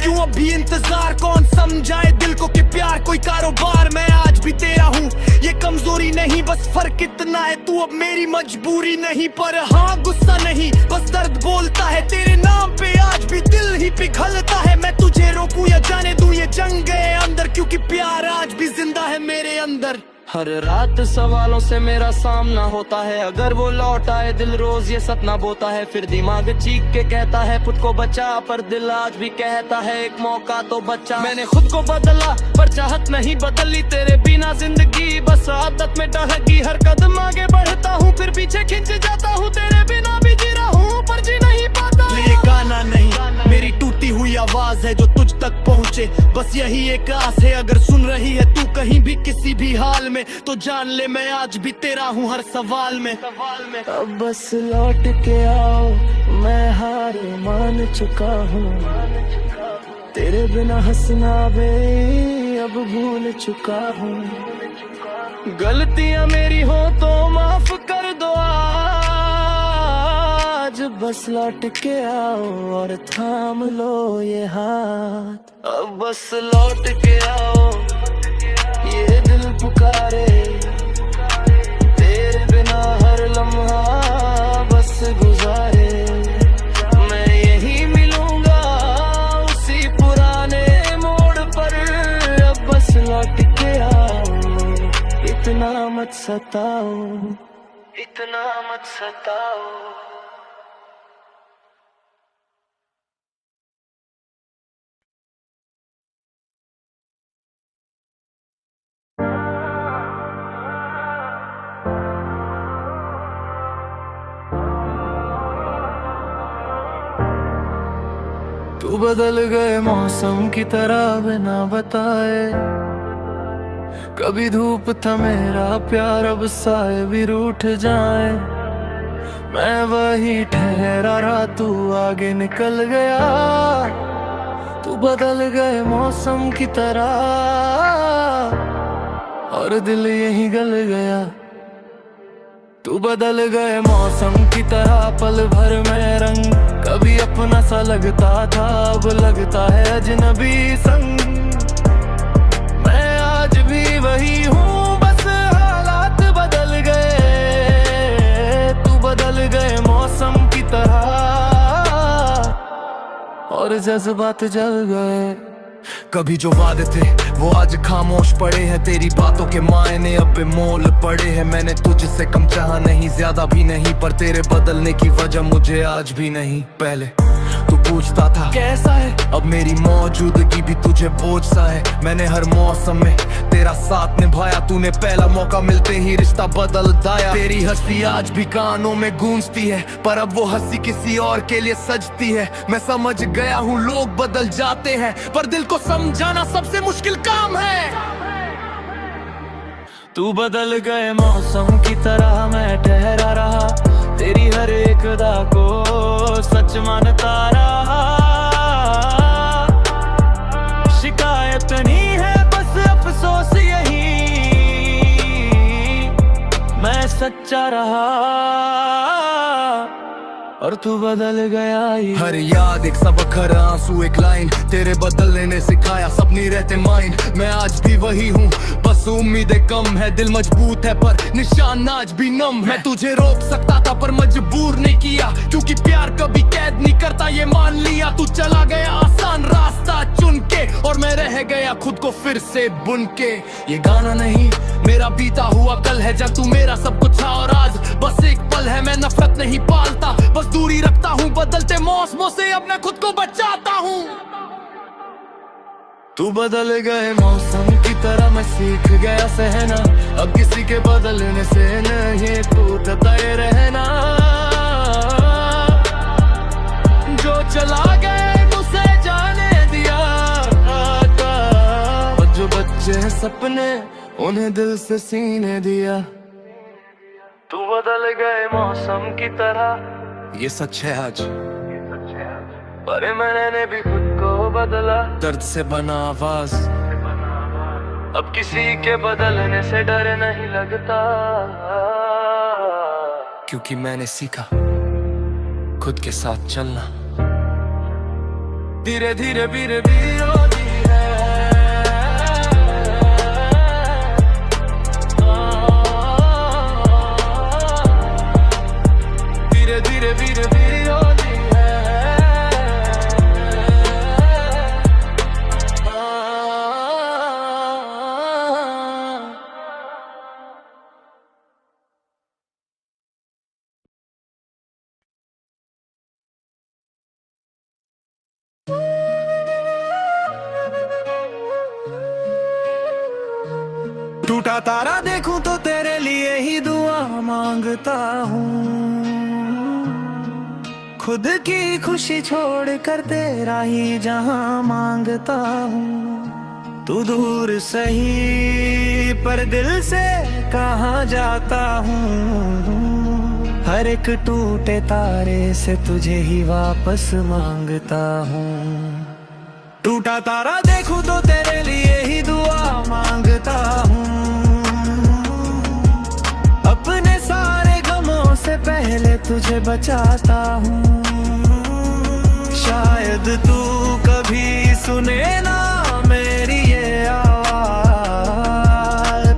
क्यों अब भी इंतजार, कौन समझाए दिल को कि प्यार कोई कारोबार। मैं आज भी तेरा हूँ, ये कमजोरी नहीं बस फर्क इतना है, तू अब मेरी मजबूरी नहीं। पर हाँ गुस्सा नहीं, बस दर्द बोलता है। तेरे नाम पे आज भी दिल ही पिघलता है। मैं तुझे रोकूं या जाने दूं ये जंग गए अंदर, क्योंकि प्यार आज भी जिंदा है मेरे अंदर। हर रात सवालों से मेरा सामना होता है, अगर वो लौट आए दिल रोज ये सपना बोता है। फिर दिमाग चीख के कहता है खुद को बचा, पर दिल आज भी कहता है एक मौका तो बचा। मैंने खुद को बदला पर चाहत नहीं बदली, तेरे बिना जिंदगी बस आदत में ढलगी। हर कदम आगे बढ़ता हूँ फिर पीछे खिंच जाता हूँ, तेरे बिना भी जी रहा हूँ पर जी नहीं पाता। ये गाना नहीं, मेरी टूटी हुई आवाज है जो तुझ तक पहुँचे। बस यही एक आस है, अगर सुन रही है तू कहीं भी किसी भी हाल में, तो जान ले मैं आज भी तेरा हूँ हर सवाल में। अब बस लौट के आओ, मैं हार मान चुका हूँ। तेरे बिना हंसना भी अब भूल चुका हूँ। गलतियाँ मेरी हो तो माफ कर दो आज। बस लौट के आओ और थाम लो ये हाथ। अब बस लौट के आओ, ये दिल पुकारे। तेरे बिना हर लम्हा बस गुजारे। मैं यही मिलूंगा उसी पुराने मोड़ पर। अब बस लौट के आओ, इतना मत सताओ, इतना मत सताओ। तू बदल गए मौसम की तरह बिना बताए। कभी धूप था मेरा प्यार, अब साए भी रूठ जाए। मैं वही ठहरा रहा, तू आगे निकल गया। तू बदल गए मौसम की तरह, और दिल यही गल गया। तू बदल गए मौसम की तरह, पल भर में रंग कभी अपना सा लगता था, अब लगता है अजनबी संग। मैं आज भी वही हूँ, बस हालात बदल गए। तू बदल गए मौसम की तरह, और जज्बात जल गए। कभी जो वादे थे वो आज खामोश पड़े हैं। तेरी बातों के मायने अब बेमोल पड़े हैं। मैंने तुझसे कम चाहा नहीं, ज्यादा भी नहीं, पर तेरे बदलने की वजह मुझे आज भी नहीं। पहले तू पूछता था कैसा है, अब मेरी मौजूदगी भी तुझे बोझ सा है। मैंने हर मौसम में तेरा साथ निभाया, तूने पहला मौका मिलते ही रिश्ता बदल दाया। तेरी हंसी आज भी कानों में गूंजती है, पर अब वो हंसी किसी और के लिए सजती है। मैं समझ गया हूँ लोग बदल जाते हैं, पर दिल को समझाना सबसे मुश्किल काम है। तू बदल गए मौसम की तरह, मैं ठहरा रहा। तेरी हर एक अदा को सच मानता रहा। शिकायत नहीं है बस अफसोस यही, मैं सच्चा रहा और तू बदल गया ही। हर याद एक सबक, हर आंसू एक लाइन, तेरे बदलने ने सिखाया सब नहीं रहते माइंड। मैं आज भी वही हूँ, बस उम्मीदें कम है, दिल मजबूत है पर निशान आज भी नम है। मैं तुझे रोक सकता था पर मजबूर नहीं किया, क्योंकि प्यार कभी कैद नहीं करता ये मान लिया। तू चला गया आसान रास्ता चुन के और मैं रह गया खुद को फिर से बुन के। ये गाना नहीं मेरा बीता हुआ कल है, जब तू मेरा सब कुछ था और आज बस एक पल है। मैं नफरत नहीं पालता, बस दूरी रखता हूँ, बदलते मौसमों से अपने खुद को बचाता हूँ। तू बदल गए मौसम की तरह मैं सीख गया सहना, अब किसी के बदलने से नहीं टूटता ये रहना। जो चला गए मुझसे जाने दिया, और जो बच्चे हैं सपने उन्हें दिल से सीने दिया। तू बदल गए मौसम की तरह, ये सच है आज, पर मैंने भी खुद को बदला। दर्द से बना आवाज, अब किसी के बदलने से डर नहीं लगता, क्योंकि मैंने सीखा खुद के साथ चलना। धीरे धीरे धीरे धीरे होती है, धीरे धीरे धीरे धीरे होती है। टूटा तारा देखूं तो तेरे लिए ही दुआ मांगता हूँ, खुद की खुशी छोड़ कर तेरा ही जहां मांगता हूँ। तू दूर सही पर दिल से कहाँ जाता हूँ, हर एक टूटे तारे से तुझे ही वापस मांगता हूँ। टूटा तारा देखूं तो तेरे लिए ही दुआ मांगता हूँ, अपने सारे गमों से पहले तुझे बचाता हूँ। शायद तू कभी सुने ना मेरी ये आवाज़,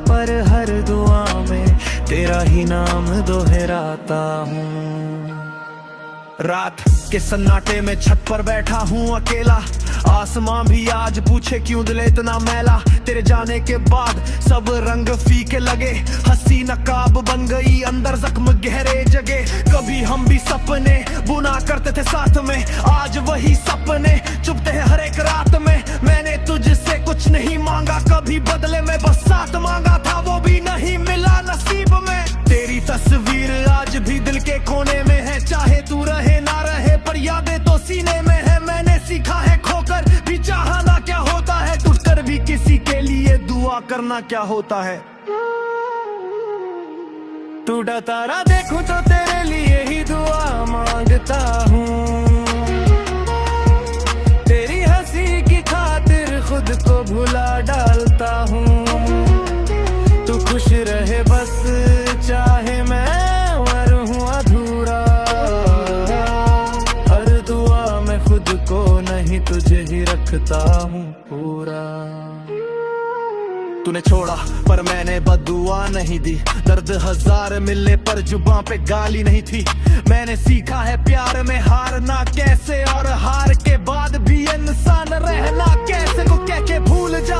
पर हर दुआ में तेरा ही नाम दोहराता हूँ। रात के सन्नाटे में छत पर बैठा हूँ अकेला, आसमां भी आज पूछे क्यों दिल इतना मैला। तेरे जाने के बाद सब रंग फीके लगे, हंसी नकाब बन गई अंदर जख्म गहरे जगे। कभी हम भी सपने बुना करते थे साथ में, आज वही सपने चुभते हैं हर एक रात में। मैंने तुझसे कुछ नहीं मांगा कभी, बदले में बस साथ मांगा था, वो भी नहीं मिला नसीब में। तेरी तस्वीर आज भी दिल के कोने में है, चाहे तू रहे ना रहे पर यादें तो सीने में है। मैंने सीखा है खोकर भी चाहना क्या होता है, टूटकर भी किसी के लिए दुआ करना क्या होता है। टूटा तारा देखूं तो तेरे लिए ही दुआ मांगता हूँ, तेरी हंसी की खातिर खुद को भुला डालता हूँ। तू खुश रहे बस चाहे मैं मरूं अधूरा, हर दुआ में खुद को नहीं तुझे ही रखता हूँ पूरा। तूने छोड़ा पर मैंने बद्दुआ नहीं दी, दर्द हजार मिलने पर जुबां पे गाली नहीं थी। मैंने सीखा है प्यार में हारना कैसे, और हार के बाद भी इंसान रहना कैसे। को कह के भूल जा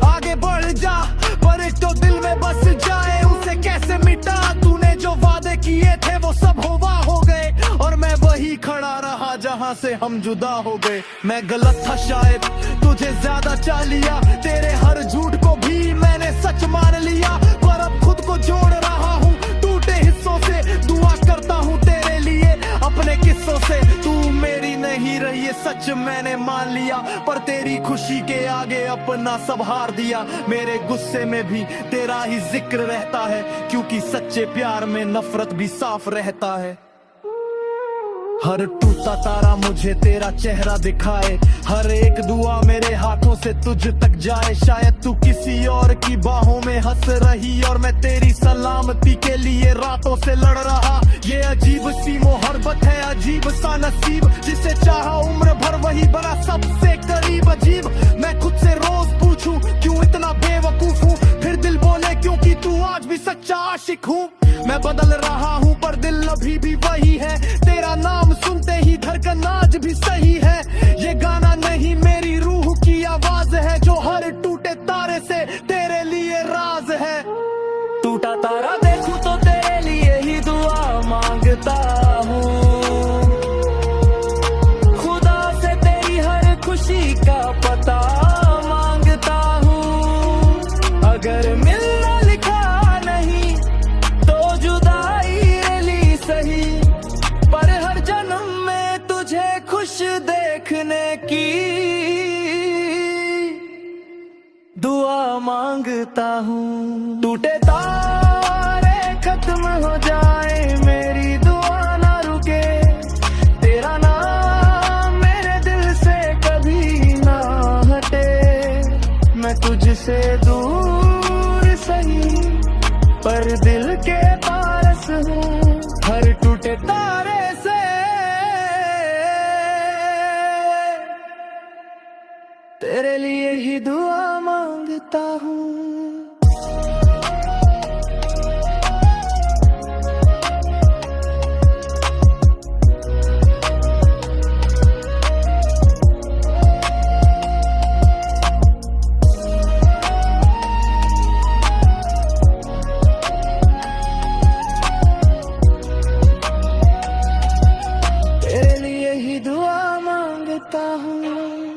आगे बढ़ जा, पर एक तो दिल में बस जाए उसे कैसे मिटा। तूने जो वादे किए थे वो सब होवा हो गए, और मैं वही खड़ा रहा जहां से हम जुदा हो गए। मैं गलत था शायद, तुझे ज्यादा चाह लिया, तेरे हर झूठ को भी मैंने सच मान लिया। पर अब खुद को जोड़ रहा हूँ टूटे हिस्सों से, दुआ करता हूँ तेरे लिए अपने किस्सों से। तू मेरी नहीं रही ये सच मैंने मान लिया, पर तेरी खुशी के आगे अपना सब हार दिया। मेरे गुस्से में भी तेरा ही जिक्र रहता है, क्योंकि सच्चे प्यार में नफरत भी साफ रहता है। हर टूटा तारा मुझे तेरा चेहरा दिखाए, हर एक दुआ मेरे हाथों से तुझ तक जाए। शायद तू किसी और की बाहों में हंस रही और मैं तेरी सलामती के लिए रातों से लड़ रहा। ये अजीब सी मोहब्बत है, अजीब सा नसीब, जिसे चाहा उम्र भर वही बना सबसे करीब। अजीब मैं खुद से रोज पूछूं क्यों इतना बेवकूफ हूँ, फिर दिल बोले क्योंकि तू आज भी सच्चा आशिक हूँ। मैं बदल रहा हूँ पर दिल अभी भी वही है, तेरा नाम सुनते ही धड़कन आज भी सही है। ये गाना नहीं मेरी रूह की आवाज है, जो हर टूटे तारे से तेरे लिए राज है। टूटा तारा देखूं तो तेरे लिए ही दुआ मांगता हूँ, खुदा से तेरी हर खुशी का पता मांगता हूँ। अगर मिलना लिखा नहीं तो जुदाई रली सही, पर हर जन्म में तुझे खुश देखने की दुआ मांगता हूँ। टूटे तारे खत्म हो जाए, मेरी दुआ ना रुके, तेरा नाम मेरे दिल से कभी ना हटे। मैं तुझसे दूर सही पर दिल के पास हूँ, हर टूटे तारे से तेरे लिए ही दुआ मांगता हूँ। तेरे लिए ही दुआ मांगता हूँ।